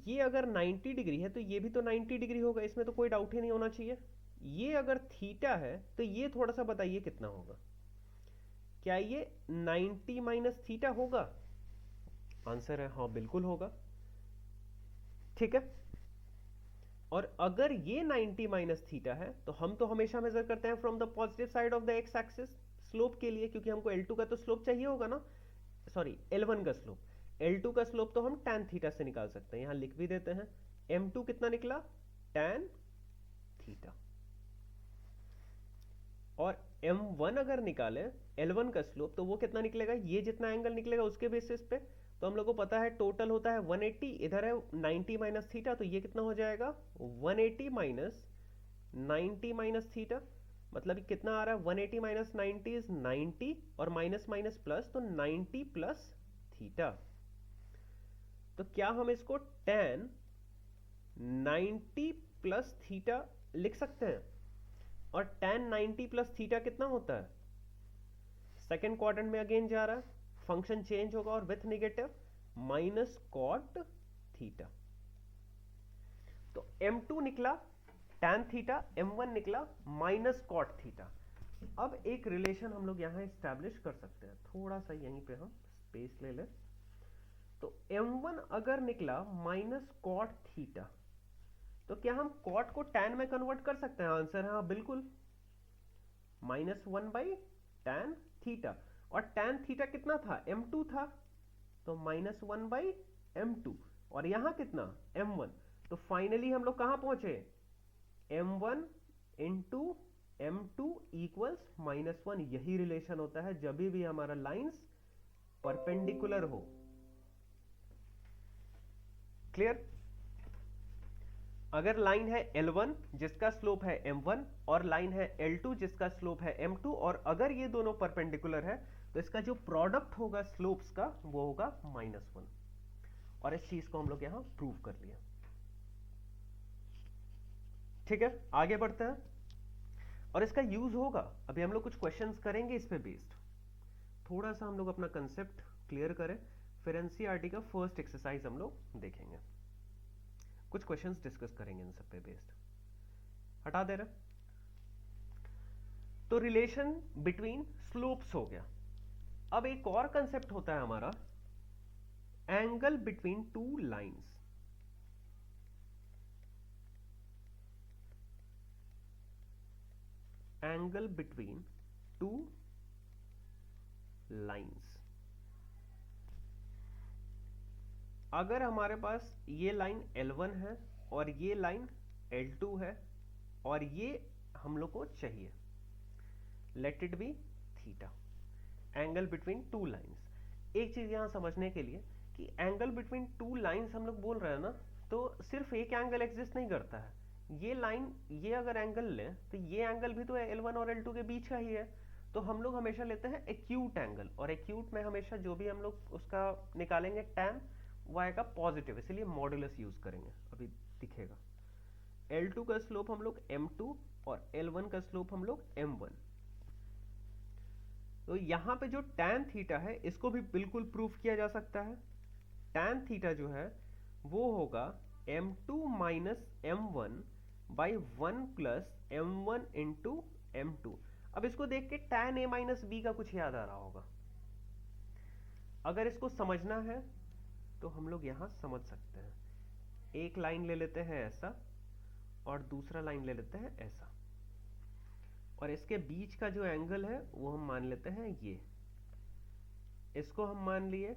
ये अगर 90 डिग्री है तो ये भी तो 90 डिग्री होगा, इसमें तो कोई डाउट ही नहीं होना चाहिए। ये अगर थीटा है तो ये थोड़ा सा बताइए कितना होगा, क्या ये 90 माइनस थीटा होगा? आंसर है हाँ, बिल्कुल होगा। ठीक है, और अगर ये 90 माइनस थीटा है तो हम तो हमेशा मेजर करते हैं from the positive side of the X axis slope के लिए, क्योंकि हमको L2 का तो स्लोप चाहिए होगा ना, सॉरी L1 का स्लोप। L2 का स्लोप तो हम tan थीटा से निकाल सकते हैं, यहां लिख भी देते हैं। M2 कितना निकला? tan theta. और M1 अगर निकाले L1 का स्लोप तो वो कितना निकलेगा? ये जितना एंगल निकलेगा उसके बेसिस पे, तो हम लोग को पता है टोटल होता है 180, इधर है 90 माइनस थीटा, तो ये कितना हो जाएगा? 180 माइनस 90 माइनस थीटा, मतलब कितना आ रहा है? 180 माइनस 90 इज 90 और माइनस माइनस प्लस, तो 90 प्लस थीटा। तो क्या हम इसको tan 90 प्लस थीटा लिख सकते हैं? और tan 90 प्लस थीटा कितना होता है? सेकेंड क्वाड्रेंट में अगेन जा रहा है, फंक्शन चेंज होगा और with negative minus cot theta. तो M2 निकला tan थीटा, M1 निकला माइनस कॉट थीटा। अब एक रिलेशन हम लोग यहां एस्टैब्लिश कर सकते हैं, थोड़ा सा यहीं पे हम स्पेस ले लें। तो M1 अगर निकला माइनस कॉट थीटा, तो क्या हम कॉट को tan में कन्वर्ट कर सकते हैं? आंसर है हाँ, बिल्कुल, -1/tan थीटा। और tan थीटा कितना था? M2 था, तो -1/M2। और यहां कितना? M1। तो फाइनली हम लोग कहां पहुंचे? M1 into M2 equals -1। यही रिलेशन होता है जब भी हमारा लाइंस परपेंडिकुलर हो। क्लियर? अगर लाइन है L1 जिसका स्लोप है M1 और लाइन है L2 जिसका स्लोप है M2, और अगर ये दोनों परपेंडिकुलर है तो इसका जो प्रोडक्ट होगा स्लोप्स का वो होगा -1। और इस चीज को हम लोग यहां प्रूव कर लिया। ठीक है, आगे बढ़ते हैं और इसका यूज होगा, अभी हम लोग कुछ क्वेश्चंस करेंगे इस पे बेस्ड। थोड़ा सा हम लोग अपना कंसेप्ट क्लियर करें, फिर एनसीईआरटी का फर्स्ट एक्सरसाइज हम लोग देखेंगे, कुछ क्वेश्चंस डिस्कस करेंगे इन सब पे बेस्ड। हटा दे रहे। तो रिलेशन बिटवीन स्लोप्स हो गया। अब एक और कंसेप्ट होता है हमारा angle between two lines. Angle between two lines. अगर हमारे पास ये लाइन L1 है और ये लाइन L2 है और ये हम लोग को चाहिए, let it be theta, angle between two lines. एक चीज यहां समझने के लिए कि एंगल बिटवीन टू लाइंस हम लोग बोल रहे हैं ना, तो सिर्फ एक एंगल एग्जिस्ट नहीं करता है। ये लाइन, ये अगर एंगल ले तो ये एंगल भी तो L1 और L2 के बीच का ही है, तो हम लोग हमेशा लेते हैं एक्यूट एंगल, और एक्यूट में हमेशा जो भी हम लोग उसका निकालेंगे tan वो आएगा पॉजिटिव, इसलिए मॉडुलस यूज करेंगे, अभी दिखेगा। L2 का स्लोप हम लोग M2 और L1 का स्लोप हम लोग M1। तो यहां पे जो tan थीटा है इसको भी बिल्कुल प्रूफ किया जा सकता है। tan थीटा जो है वो होगा M2 minus M1 by 1 plus M1 into M2। अब इसको देख के tan A माइनस बी का कुछ याद आ रहा होगा। अगर इसको समझना है तो हम लोग यहां समझ सकते हैं। एक लाइन ले लेते हैं ऐसा और दूसरा लाइन ले लेते हैं ऐसा। और इसके बीच का जो एंगल है वो हम मान लेते हैं ये, इसको हम मान लिए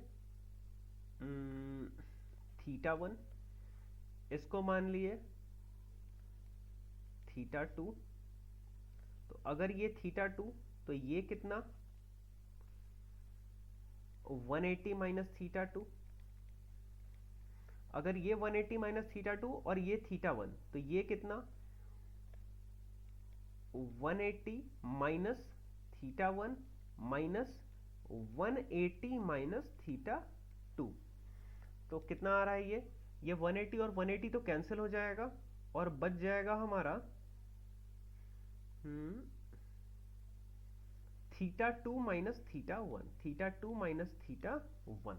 θ1, इसको मान लिए θ2। तो अगर ये θ2 तो ये कितना 180 माइनस θ2, अगर ये 180 माइनस θ2 और ये θ1 तो ये कितना 180 माइनस θ1 माइनस 180 माइनस θ2। तो कितना आ रहा है ये 180 और 180 तो कैंसिल हो जाएगा और बच जाएगा हमारा θ2 माइनस θ1, θ2 माइनस θ1।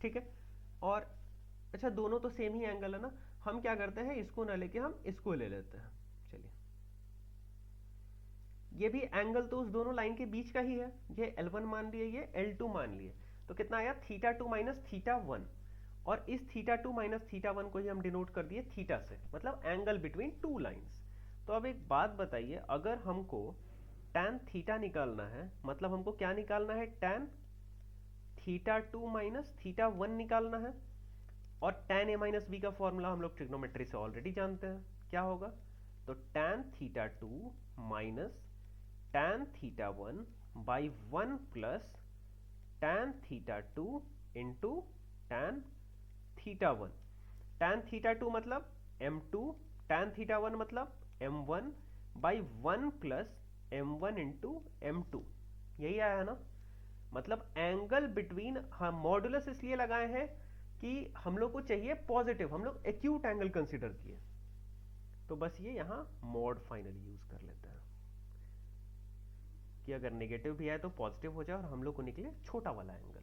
ठीक है। और अच्छा दोनों तो सेम ही एंगल है ना, हम क्या करते हैं इसको ना लेके हम इसको ले लेते हैं। चलिए, ये भी एंगल तो उस दोनों लाइन के बीच का ही है, ये L1 मान लिए, ये L2 मान लिए, तो कितना आया θ2 माइनस θ1। और इस θ2 माइनस θ1 को ही हम डिनोट कर दिए थीटा से, मतलब एंगल बिटवीन टू लाइंस। तो अब एक बात बताइए, अगर हमको tan थीटा निकालना है, मतलब हमको क्या निकालना है, tan θ2 माइनस θ1 निकालना है। और tan a माइनस बी का फॉर्मूला हम लोग ट्रिग्नोमेट्री से ऑलरेडी जानते हैं, क्या होगा, तो tan θ2 minus tan θ1 by 1 plus tan θ2 into tan θ1। tan θ2 मतलब m2, tan θ1 मतलब m1 by 1 plus m1 into m2। यही आया ना, मतलब एंगल बिटवीन, हम मॉडुलस इसलिए लगाए हैं कि हम लोग को चाहिए पॉजिटिव, हम लोग एक्यूट एंगल कंसीडर किए, तो बस ये यहां मॉड फाइनली यूज कर लेते हैं कि अगर नेगेटिव भी आए तो पॉजिटिव हो जाए और हम लोग को निकले छोटा वाला एंगल।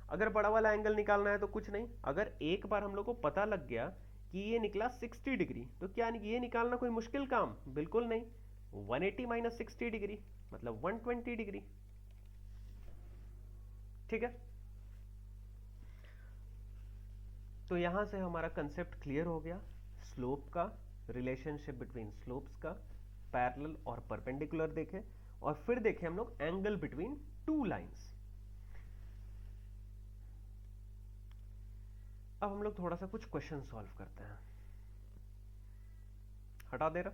अगर बड़ा वाला एंगल निकालना है तो कुछ नहीं, अगर एक बार हम लोग को पता लग गया कि ये निकला 60 डिग्री, तो क्या ये निकालना कोई मुश्किल काम, बिल्कुल नहीं। 180 माइनस 60 डिग्री मतलब 120 डिग्री। ठीक है, तो यहां से हमारा कंसेप्ट क्लियर हो गया, स्लोप का, रिलेशनशिप बिटवीन स्लोप्स का, पैरेलल और परपेंडिकुलर देखे, और फिर देखे हम लोग एंगल बिटवीन टू लाइंस। अब हम लोग थोड़ा सा कुछ क्वेश्चन सॉल्व करते हैं। हटा दे रहा,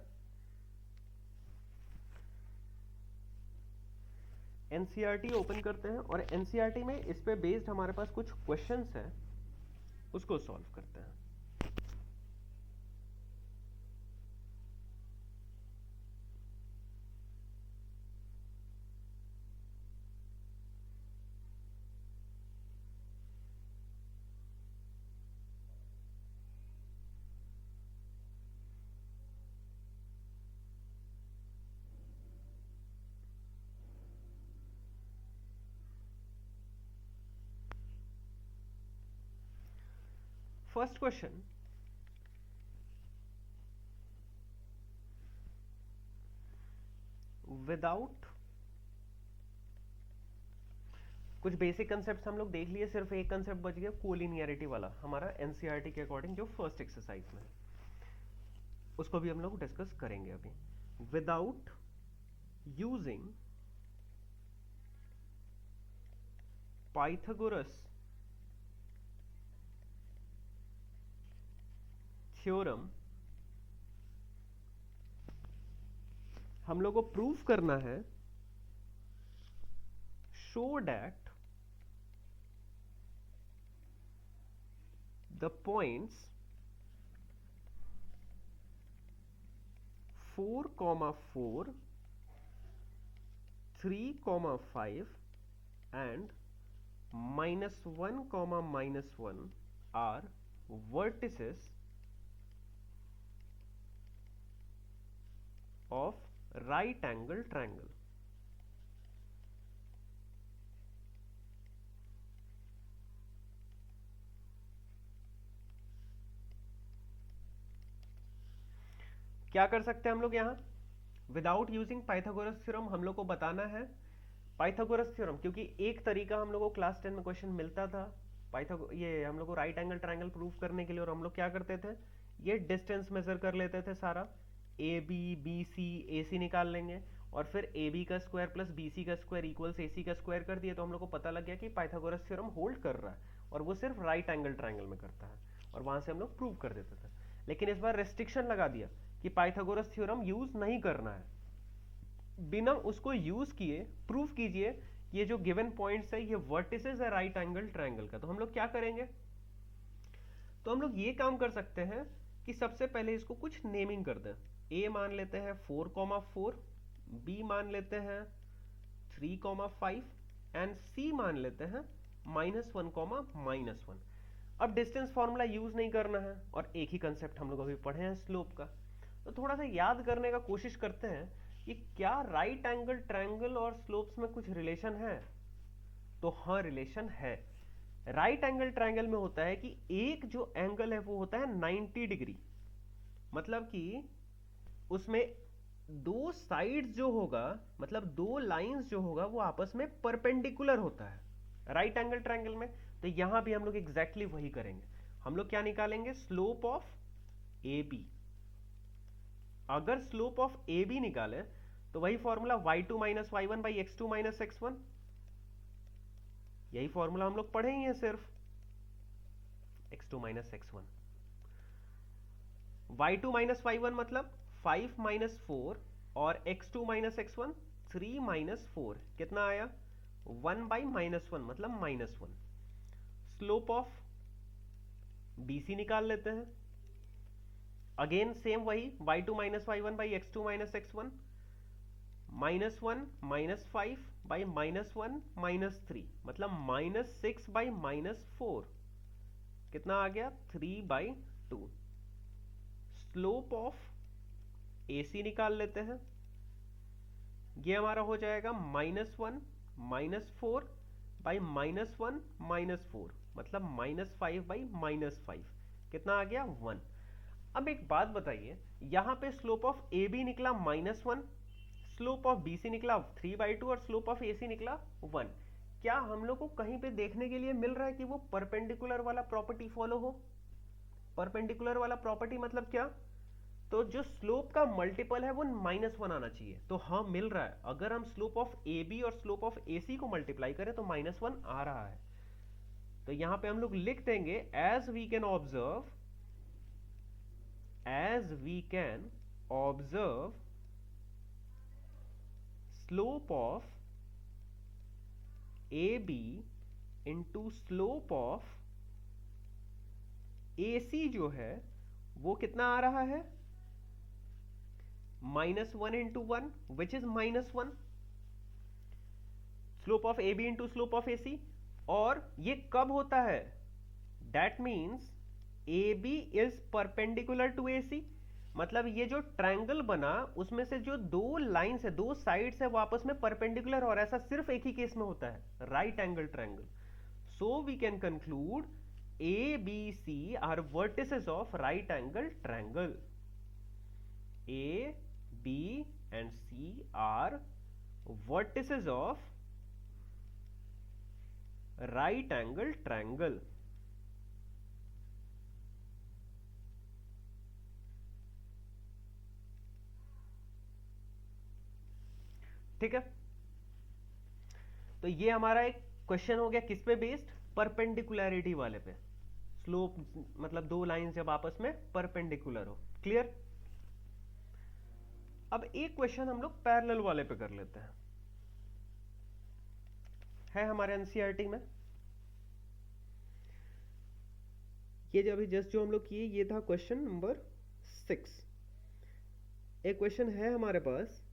एनसीईआरटी ओपन करते हैं और एनसीईआरटी में इस पे बेस्ड हमारे पास कुछ क्वेश्चंस हैं, उसको सॉल्व करते हैं। फर्स्ट क्वेश्चन, विदाउट, कुछ बेसिक कंसेप्ट हम लोग देख लिए, सिर्फ एक कंसेप्ट बच गया कोलिनियरिटी वाला हमारा एनसीईआरटी के अकॉर्डिंग, जो फर्स्ट एक्सरसाइज में है, उसको भी हम लोग डिस्कस करेंगे अभी। विदाउट यूजिंग पाइथागोरस थ्योरम, हम लोग को प्रूव करना है, show that the points 4,4, 3,5 and -1, -1 are vertices of right angle triangle। क्या कर सकते हैं हम लोग यहां, विदाउट यूजिंग पाइथागोरस थ्योरम हम लोग को बताना है, पाइथागोरस थ्योरम, क्योंकि एक तरीका हम लोग को क्लास 10 में क्वेश्चन मिलता था ये हम लोग को राइट एंगल ट्रायंगल प्रूफ करने के लिए, और हम लोग क्या करते थे, ये डिस्टेंस मेजर कर लेते थे सारा, ए बी बी सी ए सी निकाल लेंगे और फिर ए बी का स्क्वायर प्लस बी सी का स्क्वायर इक्वल्स ए सी का स्क्वायर कर दिया तो हम लोग को पता लग गया कि पाइथागोरस थ्योरम होल्ड कर रहा है और वो सिर्फ राइट एंगल ट्रायंगल में करता है, और वहां से हम लोग प्रूव कर देते थे। लेकिन इस बार रेस्ट्रिक्शन लगा दिया कि पाइथागोरस थ्योरम यूज नहीं करना है, बिना उसको यूज किए प्रूव कीजिए ये जो गिवन पॉइंट्स है ये वर्टिसेस है राइट एंगल ट्रायंगल का। तो हम लोग क्या करेंगे, तो हम लोग ये काम कर सकते हैं कि सबसे पहले इसको कुछ नेमिंग कर दें। ए मान लेते हैं 4,4, बी मान लेते हैं 3,5 एंड सी मान लेते हैं -1,-1। अब डिस्टेंस फॉर्मूला यूज नहीं करना है और एक ही कंसेप्ट हम लोग अभी पढ़े हैं स्लोप का, तो थोड़ा सा याद करने का कोशिश करते हैं कि क्या राइट एंगल ट्रायंगल और स्लोप्स में कुछ रिलेशन है। तो हाँ, रिलेशन है। राइट एंगल ट्रायंगल में होता है कि एक जो एंगल है वो होता है 90 डिग्री, मतलब कि उसमें दो साइड्स जो होगा, मतलब दो लाइंस जो होगा वो आपस में परपेंडिकुलर होता है राइट एंगल ट्रायंगल में। तो यहां भी हम लोग एग्जैक्टली वही करेंगे। हम लोग क्या निकालेंगे, स्लोप ऑफ ए बी। अगर स्लोप ऑफ ए बी निकाले तो वही formula y2 minus y one by x two minus x one, यही फॉर्मूला हम लोग पढ़े ही हैं सिर्फ, x2 minus x one. y2 minus y one मतलब 5 माइनस 4 और x2 minus x one 3 minus 4, कितना आया 1 बाई -1 मतलब -1। स्लोप ऑफ BC निकाल लेते हैं, अगेन सेम वही y2 minus y one by x two minus x one, -1 -5 by -1 -3 मतलब -6 बाई -4, कितना आ गया 3 बाई 2। स्लोप ऑफ AC निकाल लेते हैं, ये हमारा हो जाएगा -1 -4 बाई -1 -4 मतलब -5 बाई -5, कितना आ गया 1। अब एक बात बताइए, यहां पे स्लोप ऑफ AB निकला -1, स्लोप ऑफ BC निकला 3/2 और स्लोप ऑफ AC निकला 1। क्या हम लोग को कहीं पे देखने के लिए मिल रहा है कि वो परपेंडिकुलर वाला प्रॉपर्टी फॉलो हो। परपेंडिकुलर वाला प्रॉपर्टी मतलब क्या, तो जो स्लोप का मल्टीपल है वो -1 आना चाहिए। तो हाँ मिल रहा है, अगर हम स्लोप ऑफ AB और स्लोप ऑफ AC को मल्टीप्लाई करें तो -1 आ रहा है। तो यहां पे हम लोग लिख देंगे as we can observe, as we can observe slope of AB into slope of AC जो है वो कितना आ रहा है -1 into 1 which is -1, slope of AB into slope of AC। और ये कब होता है, that means AB is perpendicular to AC, मतलब ये जो ट्रायंगल बना उसमें से जो दो लाइंस है, दो साइड्स है वो आपस में परपेंडिकुलर, और ऐसा सिर्फ एक ही केस में होता है right angle triangle. So we can conclude ABC are vertices of right angle triangle. A, B and C are vertices of right angle triangle। ठीक है, तो ये हमारा एक क्वेश्चन हो गया किस पे बेस्ड, परपेंडिकुलरिटी वाले पे। स्लोप मतलब दो लाइन जब आपस में परपेंडिकुलर हो। क्लियर। अब एक क्वेश्चन हम लोग पैरेलल वाले पे कर लेते हैं, है हमारे एनसीईआरटी में। ये जो अभी जस्ट जो हम लोग किए ये था क्वेश्चन नंबर 6। एक क्वेश्चन है हमारे पास,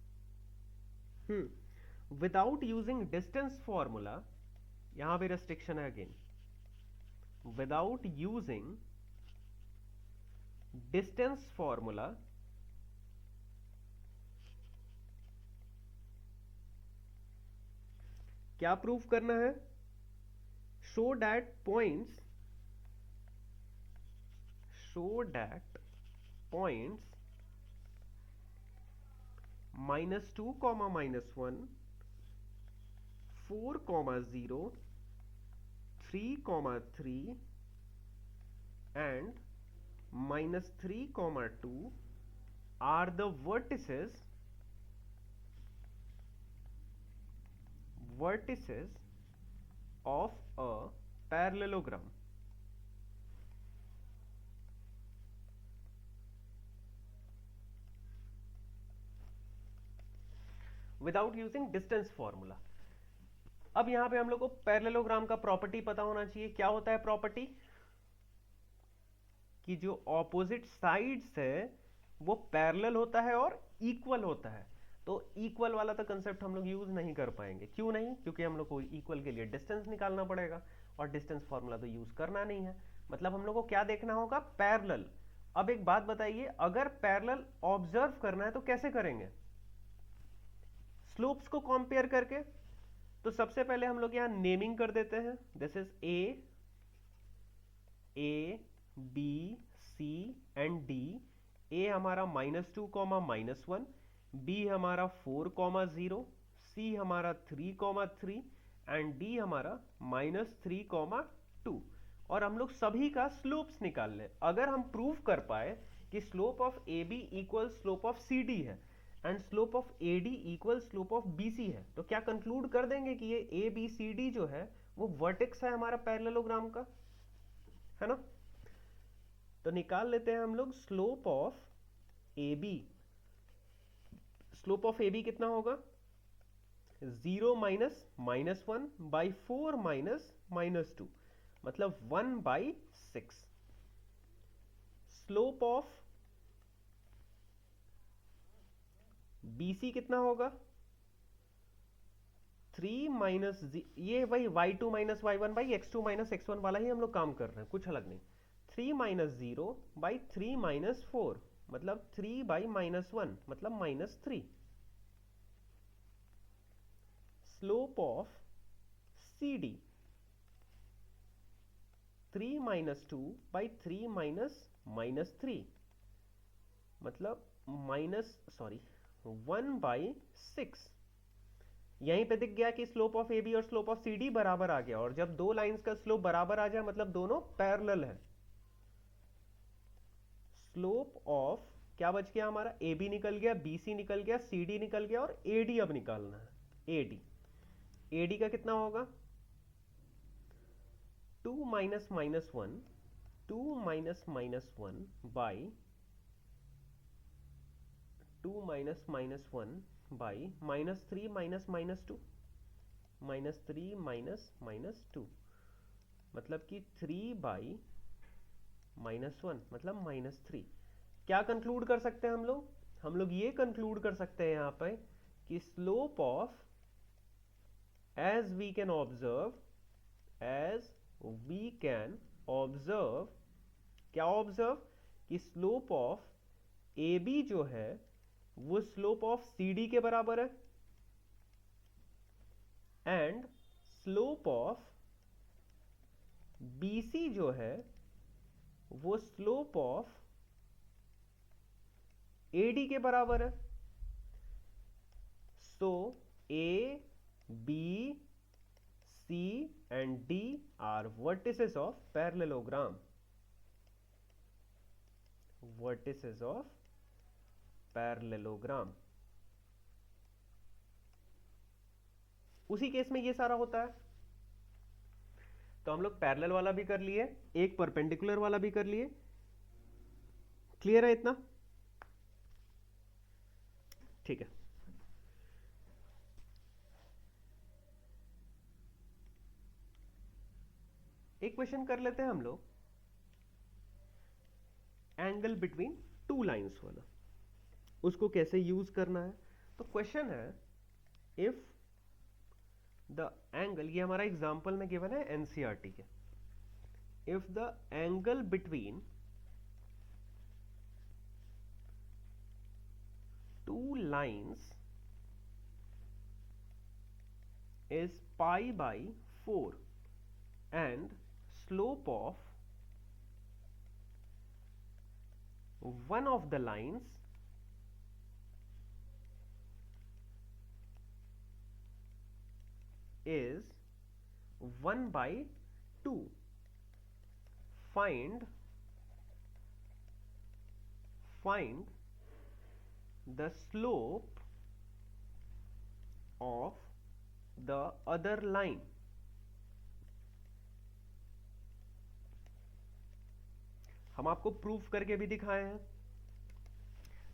विदाउट यूजिंग डिस्टेंस फॉर्मूला, यहां भी रेस्ट्रिक्शन है again, without using distance formula क्या प्रूव करना है, show that points -2, -1, 4, 0, 3, 3 and -3, 2 are the vertices of a parallelogram. Without using distance formula. अब यहां पे हम लोग को पैरेललोग्राम का प्रॉपर्टी पता होना चाहिए. क्या होता है प्रॉपर्टी? कि जो ऑपोजिट साइड्स है वो पैरेलल होता है और इक्वल होता है. तो इक्वल वाला तो कंसेप्ट हम लोग यूज नहीं कर पाएंगे. क्यों नहीं? क्योंकि हम लोग को इक्वल के लिए डिस्टेंस निकालना पड़ेगा और डिस्टेंस फॉर्मूला तो यूज करना नहीं है. मतलब हम लोग को क्या देखना होगा? पैरेलल. अब एक बात बताइए, अगर पैरेलल ऑब्जर्व करना है तो कैसे करेंगे? स्लोप्स को कंपेयर करके. तो सबसे पहले हम लोग यहां नेमिंग कर देते हैं. This is A B C and D. A हमारा -2 -1, बी हमारा 4 0, सी हमारा 3 3 एंड डी हमारा -3 2. और हम लोग सभी का स्लोप्स निकाल लें. अगर हम प्रूव कर पाए कि slope of A B equal slope of C D है and slope of A D equal slope of B C है, तो क्या कंक्लूड कर देंगे कि ये ए बी सी डी जो है वो वर्टेक्स है हमारा पैरेललोग्राम का, है ना? तो निकाल लेते हैं हम लोग slope of A B. Slope of A B कितना होगा? 0 -1 बाई 4 -2, मतलब 1/6. स्लोप ऑफ BC कितना होगा? 3 ये वही y2 - y1 by x2 - x1 वाला ही हम लोग काम कर रहे हैं, कुछ अलग नहीं. 3 - 0 बाई 3 - 4, मतलब 3/-1, मतलब -3. स्लोप ऑफ CD 3 - 2 बाई 3 मतलब 1/6. यहीं पे दिख गया कि स्लोप ऑफ ए बी और स्लोप ऑफ सी डी बराबर आ गया. और जब दो लाइंस का स्लोप बराबर आ जाए मतलब दोनों पैरेलल है. स्लोप ऑफ क्या बच गया हमारा? ए बी निकल गया, बी सी निकल गया, सी डी निकल गया और ए डी अब निकालना है. A D. ए डी का कितना होगा? 2 - -1, 2 - -1 बाई 2 - -1 बाई -3 -2, -3 -2, मतलब कि 3/-1, मतलब -3. क्या कंक्लूड कर सकते हैं हम लोग? हम लोग ये कंक्लूड कर सकते हैं यहां पे कि slope of, as we can observe, क्या ऑब्जर्व? कि स्लोप ऑफ ए बी जो है वो स्लोप ऑफ सी डी के बराबर है and slope of B C जो है वो स्लोप ऑफ ए डी के बराबर है. So A B C and D are vertices of parallelogram. Vertices of parallelogram. उसी केस में ये सारा होता है. तो हम लोग पैरेलल वाला भी कर लिए, एक परपेंडिकुलर वाला भी कर लिए. क्लियर है इतना? ठीक है. एक क्वेश्चन कर लेते हैं हम लोग, एंगल बिटवीन टू लाइंस वाला. उसको कैसे यूज करना है? तो क्वेश्चन है, इफ द एंगल, ये हमारा एग्जांपल में गिवन है एनसीईआरटी के. If the angle between two lines is π/4 and slope of one of the lines is 1/2. Find the slope of the other line. हम आपको प्रूफ करके भी दिखाए हैं।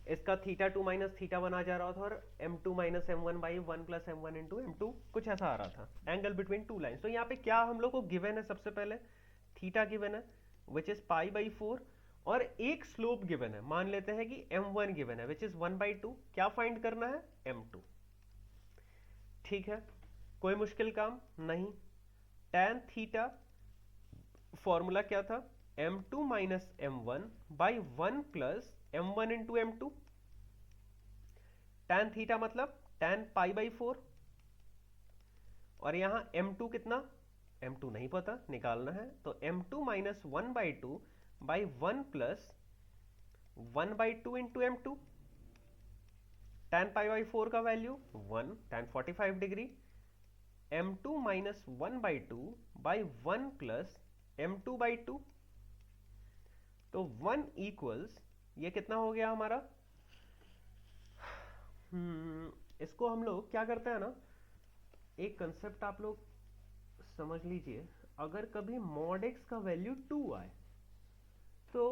इसका θ2 माइनस θ1 आ जा रहा था और m2 minus m1 by 1 plus m1 into m2 कुछ ऐसा आ रहा था, एंगल बिटवीन टू लाइन्स। तो यहाँ पे क्या हम लोग को गिवन है, सबसे पहले थीटा गिवन है विच इज पाई बाई 4, और एक स्लोप गिवन है, मान लेते हैं कि m1 गिवन है विच इज 1/2। क्या फाइंड करना है, m2। ठीक है, कोई मुश्किल काम नहीं। tan थीटा फॉर्मूला क्या था, m2 minus m1 by 1 plus m1 into m2। tan theta मतलब tan पाई बाई 4, और यहां m2 कितना, m2 नहीं पता, निकालना है। तो m2 minus 1/2 by 1 plus 1/2 into m2। tan pi by 4 का value 1, tan 45 degree. m2 minus 1/2 by 1 plus m2/2। तो 1 इक्वल्स, ये कितना हो गया हमारा, इसको हम लोग क्या करते हैं ना, एक कंसेप्ट आप लोग समझ लीजिए। अगर कभी मॉड x का वैल्यू 2 आए तो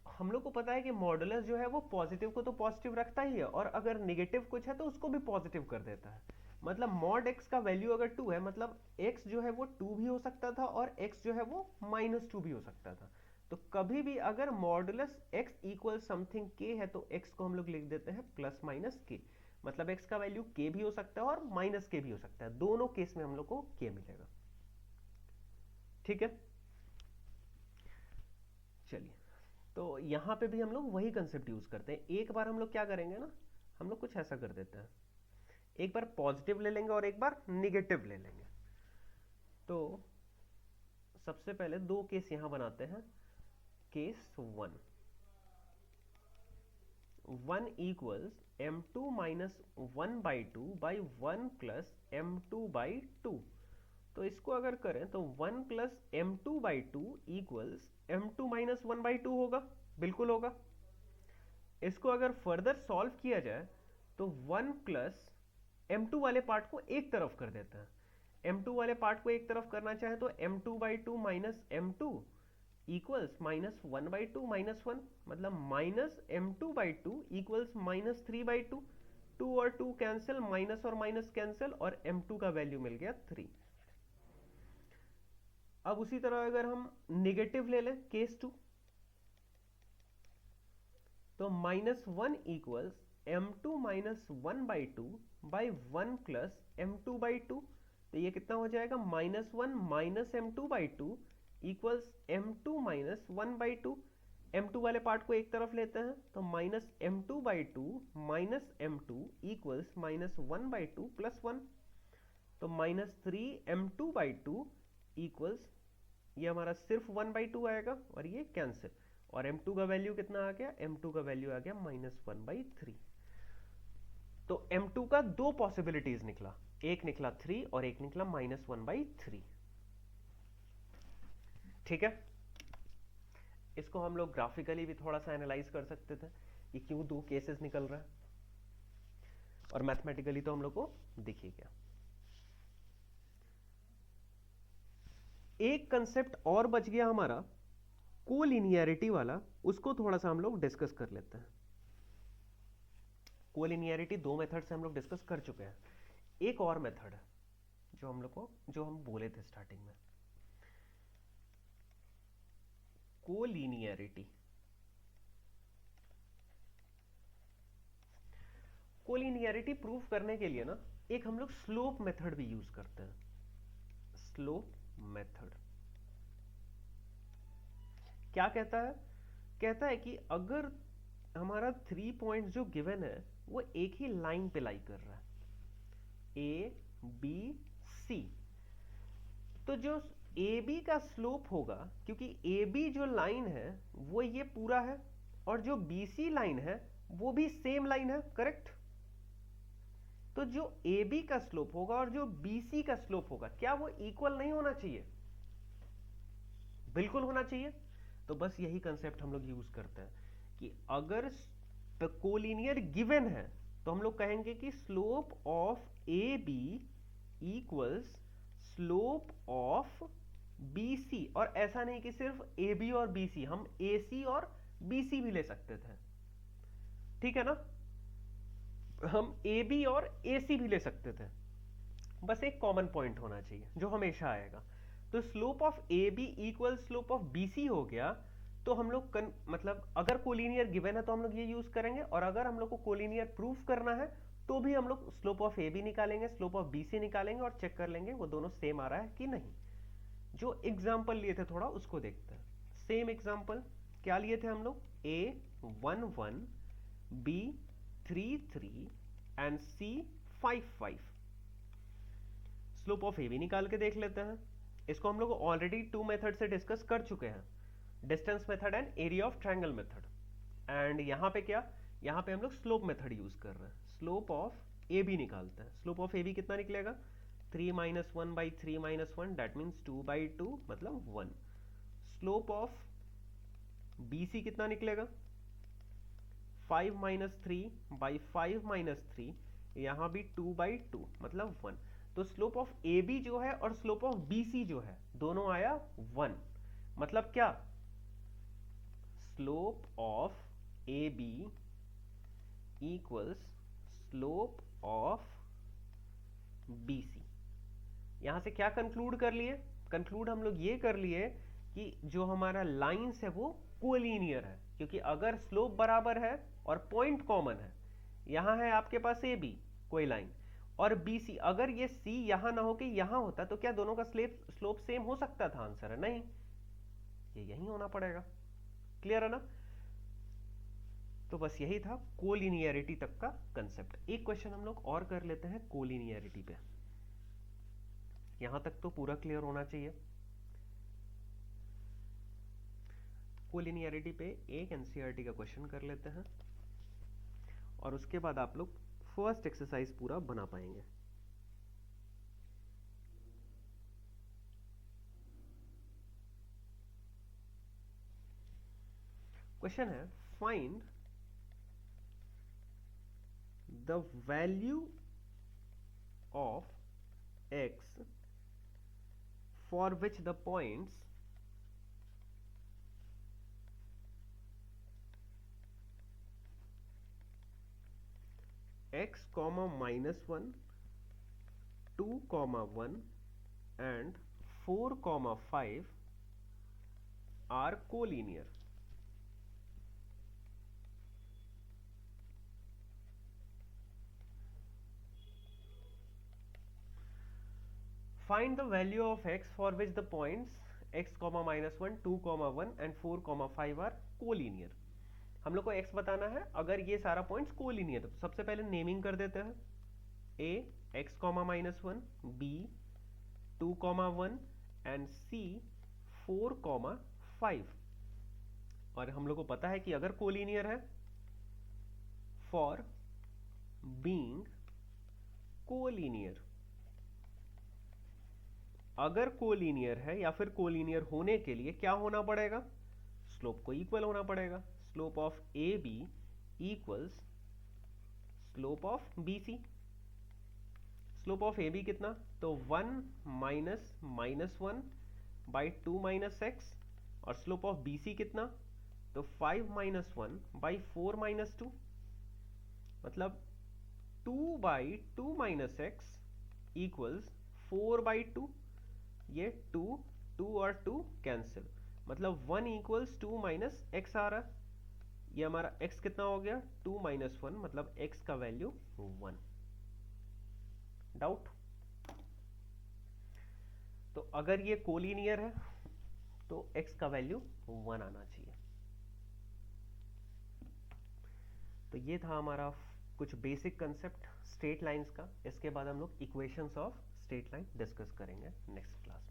हम लोग को पता है कि मॉडुलस जो है वो पॉजिटिव को तो पॉजिटिव रखता ही है, और अगर नेगेटिव कुछ है तो उसको भी पॉजिटिव कर देता है। मतलब मॉड x का वैल्यू अगर 2 है, मतलब x जो है वो 2 भी हो सकता था और x जो है वो -2 भी हो सकता था। तो कभी भी अगर modulus x equal something k है तो x को हम लोग लिख देते हैं प्लस माइनस k। मतलब x का वैल्यू k भी हो सकता है और माइनस k भी हो सकता है, दोनों केस में हम लोग को k मिलेगा। ठीक है, चलिए, तो यहां पे भी हम लोग वही कंसेप्ट यूज करते हैं। एक बार हम लोग क्या करेंगे ना, हम लोग कुछ ऐसा कर देते हैं, एक बार पॉजिटिव ले लेंगे और एक बार निगेटिव ले लेंगे। तो सबसे पहले दो केस यहां बनाते हैं। Case 1 equals m2 minus 1/2 by 1 plus m2/2। तो इसको अगर करें तो 1 plus m2/2 equals m2 minus 1/2 होगा, बिल्कुल होगा। इसको अगर फर्दर सॉल्व किया जाए तो 1 प्लस m2 वाले पार्ट को एक तरफ कर देते हैं। m2 वाले पार्ट को एक तरफ करना चाहे तो m2/2 minus m2 equals minus 1/2 minus 1, मतलब माइनस m2/2 इक्वल्स माइनस 3/2। 2 और 2 कैंसिल, माइनस और माइनस कैंसिल, और m2 का वैल्यू मिल गया 3। अब उसी तरह अगर हम निगेटिव ले लें, केस 2, तो -1 equals m2 minus 1/2 by 1 plus m2/2। तो ये कितना हो जाएगा, -1 minus m2/2 equals m2 minus 1/2। m2 वाले पार्ट को एक तरफ लेते हैं तो minus m2/2 minus m2 equals -1/2 plus 1। तो -3m2/2 इक्वल्स, ये हमारा सिर्फ 1/2 आएगा और ये कैंसिल, और m2 का वैल्यू कितना आ गया, m2 का वैल्यू आ गया -1/3। तो m2 का दो पॉसिबिलिटीज निकला, एक निकला 3 और एक निकला -1/3। ठीक है, इसको हम लोग ग्राफिकली भी थोड़ा सा एनालाइज कर सकते थे कि क्यों दो केसेस निकल रहा है, और मैथमेटिकली तो हम लोग को दिख ही गया। एक कंसेप्ट और बच गया हमारा कोलिनियरिटी वाला, उसको थोड़ा सा हम लोग डिस्कस कर लेते हैं। कोलिनियरिटी दो मेथड से हम लोग डिस्कस कर चुके हैं, एक और मेथड है जो हम लोग को, जो हम बोले थे स्टार्टिंग में, कोलिनियरिटी। कोलिनियरिटी प्रूफ करने के लिए ना एक हम लोग स्लोप मेथड भी यूज करते हैं। स्लोप मेथड क्या कहता है, कहता है कि अगर हमारा 3 पॉइंट जो गिवन है वो एक ही लाइन पे लाई कर रहा है, ए बी सी, तो जो ए बी का स्लोप होगा, क्योंकि ए बी जो लाइन है वो ये पूरा है और जो बी सी लाइन है वो भी सेम लाइन है, करेक्ट। तो जो ए बी का स्लोप होगा और जो बी सी का स्लोप होगा, क्या वो इक्वल नहीं होना चाहिए, बिल्कुल होना चाहिए। तो बस यही कंसेप्ट हम लोग यूज करते हैं कि अगर कोलिनियर गिवन है तो हम लोग कहेंगे कि slope of A B equals slope of B C. और ऐसा नहीं कि सिर्फ ए बी और बी सी, हम ए सी और बी सी भी ले सकते थे, ठीक है ना। हम ए बी और ए सी भी ले सकते थे, बस एक कॉमन पॉइंट होना चाहिए जो हमेशा आएगा। तो slope of A B equal slope of B C हो गया। तो हम लोग मतलब अगर कोलिनियर गिवन है तो हम लोग ये यूज करेंगे, और अगर हम लोग को कोलिनियर प्रूफ करना है तो भी हम लोग स्लोप ऑफ ए बी निकालेंगे, स्लोप ऑफ बी सी निकालेंगे और चेक कर लेंगे वो दोनों सेम आ रहा है कि नहीं। जो एग्जाम्पल लिए थे थोड़ा उसको देखते हैं। सेम एग्जाम्पल क्या लिए थे हम लोग, A 1 1, B 3 3 and C 5 5। Slope of A B निकाल के देख लेते हैं। इसको हम लोग ऑलरेडी 2 मेथड से डिस्कस कर चुके हैं, distance method and area of triangle method. And यहाँ पे क्या, यहाँ पे हम लोग स्लोप मेथड यूज कर रहे हैं। स्लोप ऑफ ए बी निकालते हैं। स्लोप ऑफ ए बी कितना निकलेगा, 3 - 1 by 3 - 1, दैट मीन्स 2 by 2 मतलब 1। स्लोप ऑफ बी सी कितना निकलेगा, 5 - 3 by 5 - 3, यहाँ भी 2 by 2 मतलब 1। तो स्लोप ऑफ ए बी जो है और स्लोप ऑफ बी सी जो है दोनों आया 1। मतलब क्या, slope of A B equals slope of B C. यहां से क्या कंक्लूड कर लिए, कंक्लूड हम लोग ये कर लिए कि जो हमारा लाइंस है वो कोलिनियर है, क्योंकि अगर स्लोप बराबर है और पॉइंट कॉमन है, यहां है आपके पास ए बी कोई लाइन, और बी सी, अगर ये सी यहां ना हो के यहां होता तो क्या दोनों का स्लोप सेम हो सकता था, आंसर है नहीं, ये यही होना पड़ेगा। क्लियर है ना। तो बस यही था कोलिनियरिटी तक का कंसेप्ट। एक क्वेश्चन हम लोग और कर लेते हैं कोलिनियरिटी पे, यहां तक तो पूरा क्लियर होना चाहिए। कोलिनियरिटी पे एक एनसीईआरटी का क्वेश्चन कर लेते हैं और उसके बाद आप लोग फर्स्ट एक्सरसाइज पूरा बना पाएंगे। क्वेश्चन है, find the value of x for which the points x, -1, 2, 1 and 4, 5 are collinear. Find the value of x for which the points x, -1, 2, 1 and 4, 5 are collinear. हम लोग को x बताना है अगर ये सारा पॉइंट्स कोलिनियर है। तो सबसे पहले नेमिंग कर देते हैं, a x, -1, b 2, 1 and c 4, 5। और हम लोग को पता है कि अगर कोलिनियर है, फॉर बीइंग कोलिनियर, अगर कोलिनियर है या फिर कोलिनियर होने के लिए क्या होना पड़ेगा, स्लोप को इक्वल होना पड़ेगा। Slope of A B equals slope of B C. Slope of A B कितना, तो 1 - -1 by 2 - x, और स्लोप ऑफ बी सी कितना, तो 5 - 1 by 4 - 2 मतलब 2 by 2 - x इक्वल्स 4 by 2। ये 2 2 और 2 कैंसिल, मतलब 1 इक्वल्स 2 - x आ रहा है। ये हमारा x कितना हो गया, 2 - 1 मतलब x का वैल्यू 1। डाउट। तो अगर ये कोलिनियर है तो x का वैल्यू 1 आना चाहिए। तो ये था हमारा कुछ बेसिक कंसेप्ट स्ट्रेट लाइंस का। इसके बाद हम लोग equations of straight line discuss करेंगे नेक्स्ट क्लास।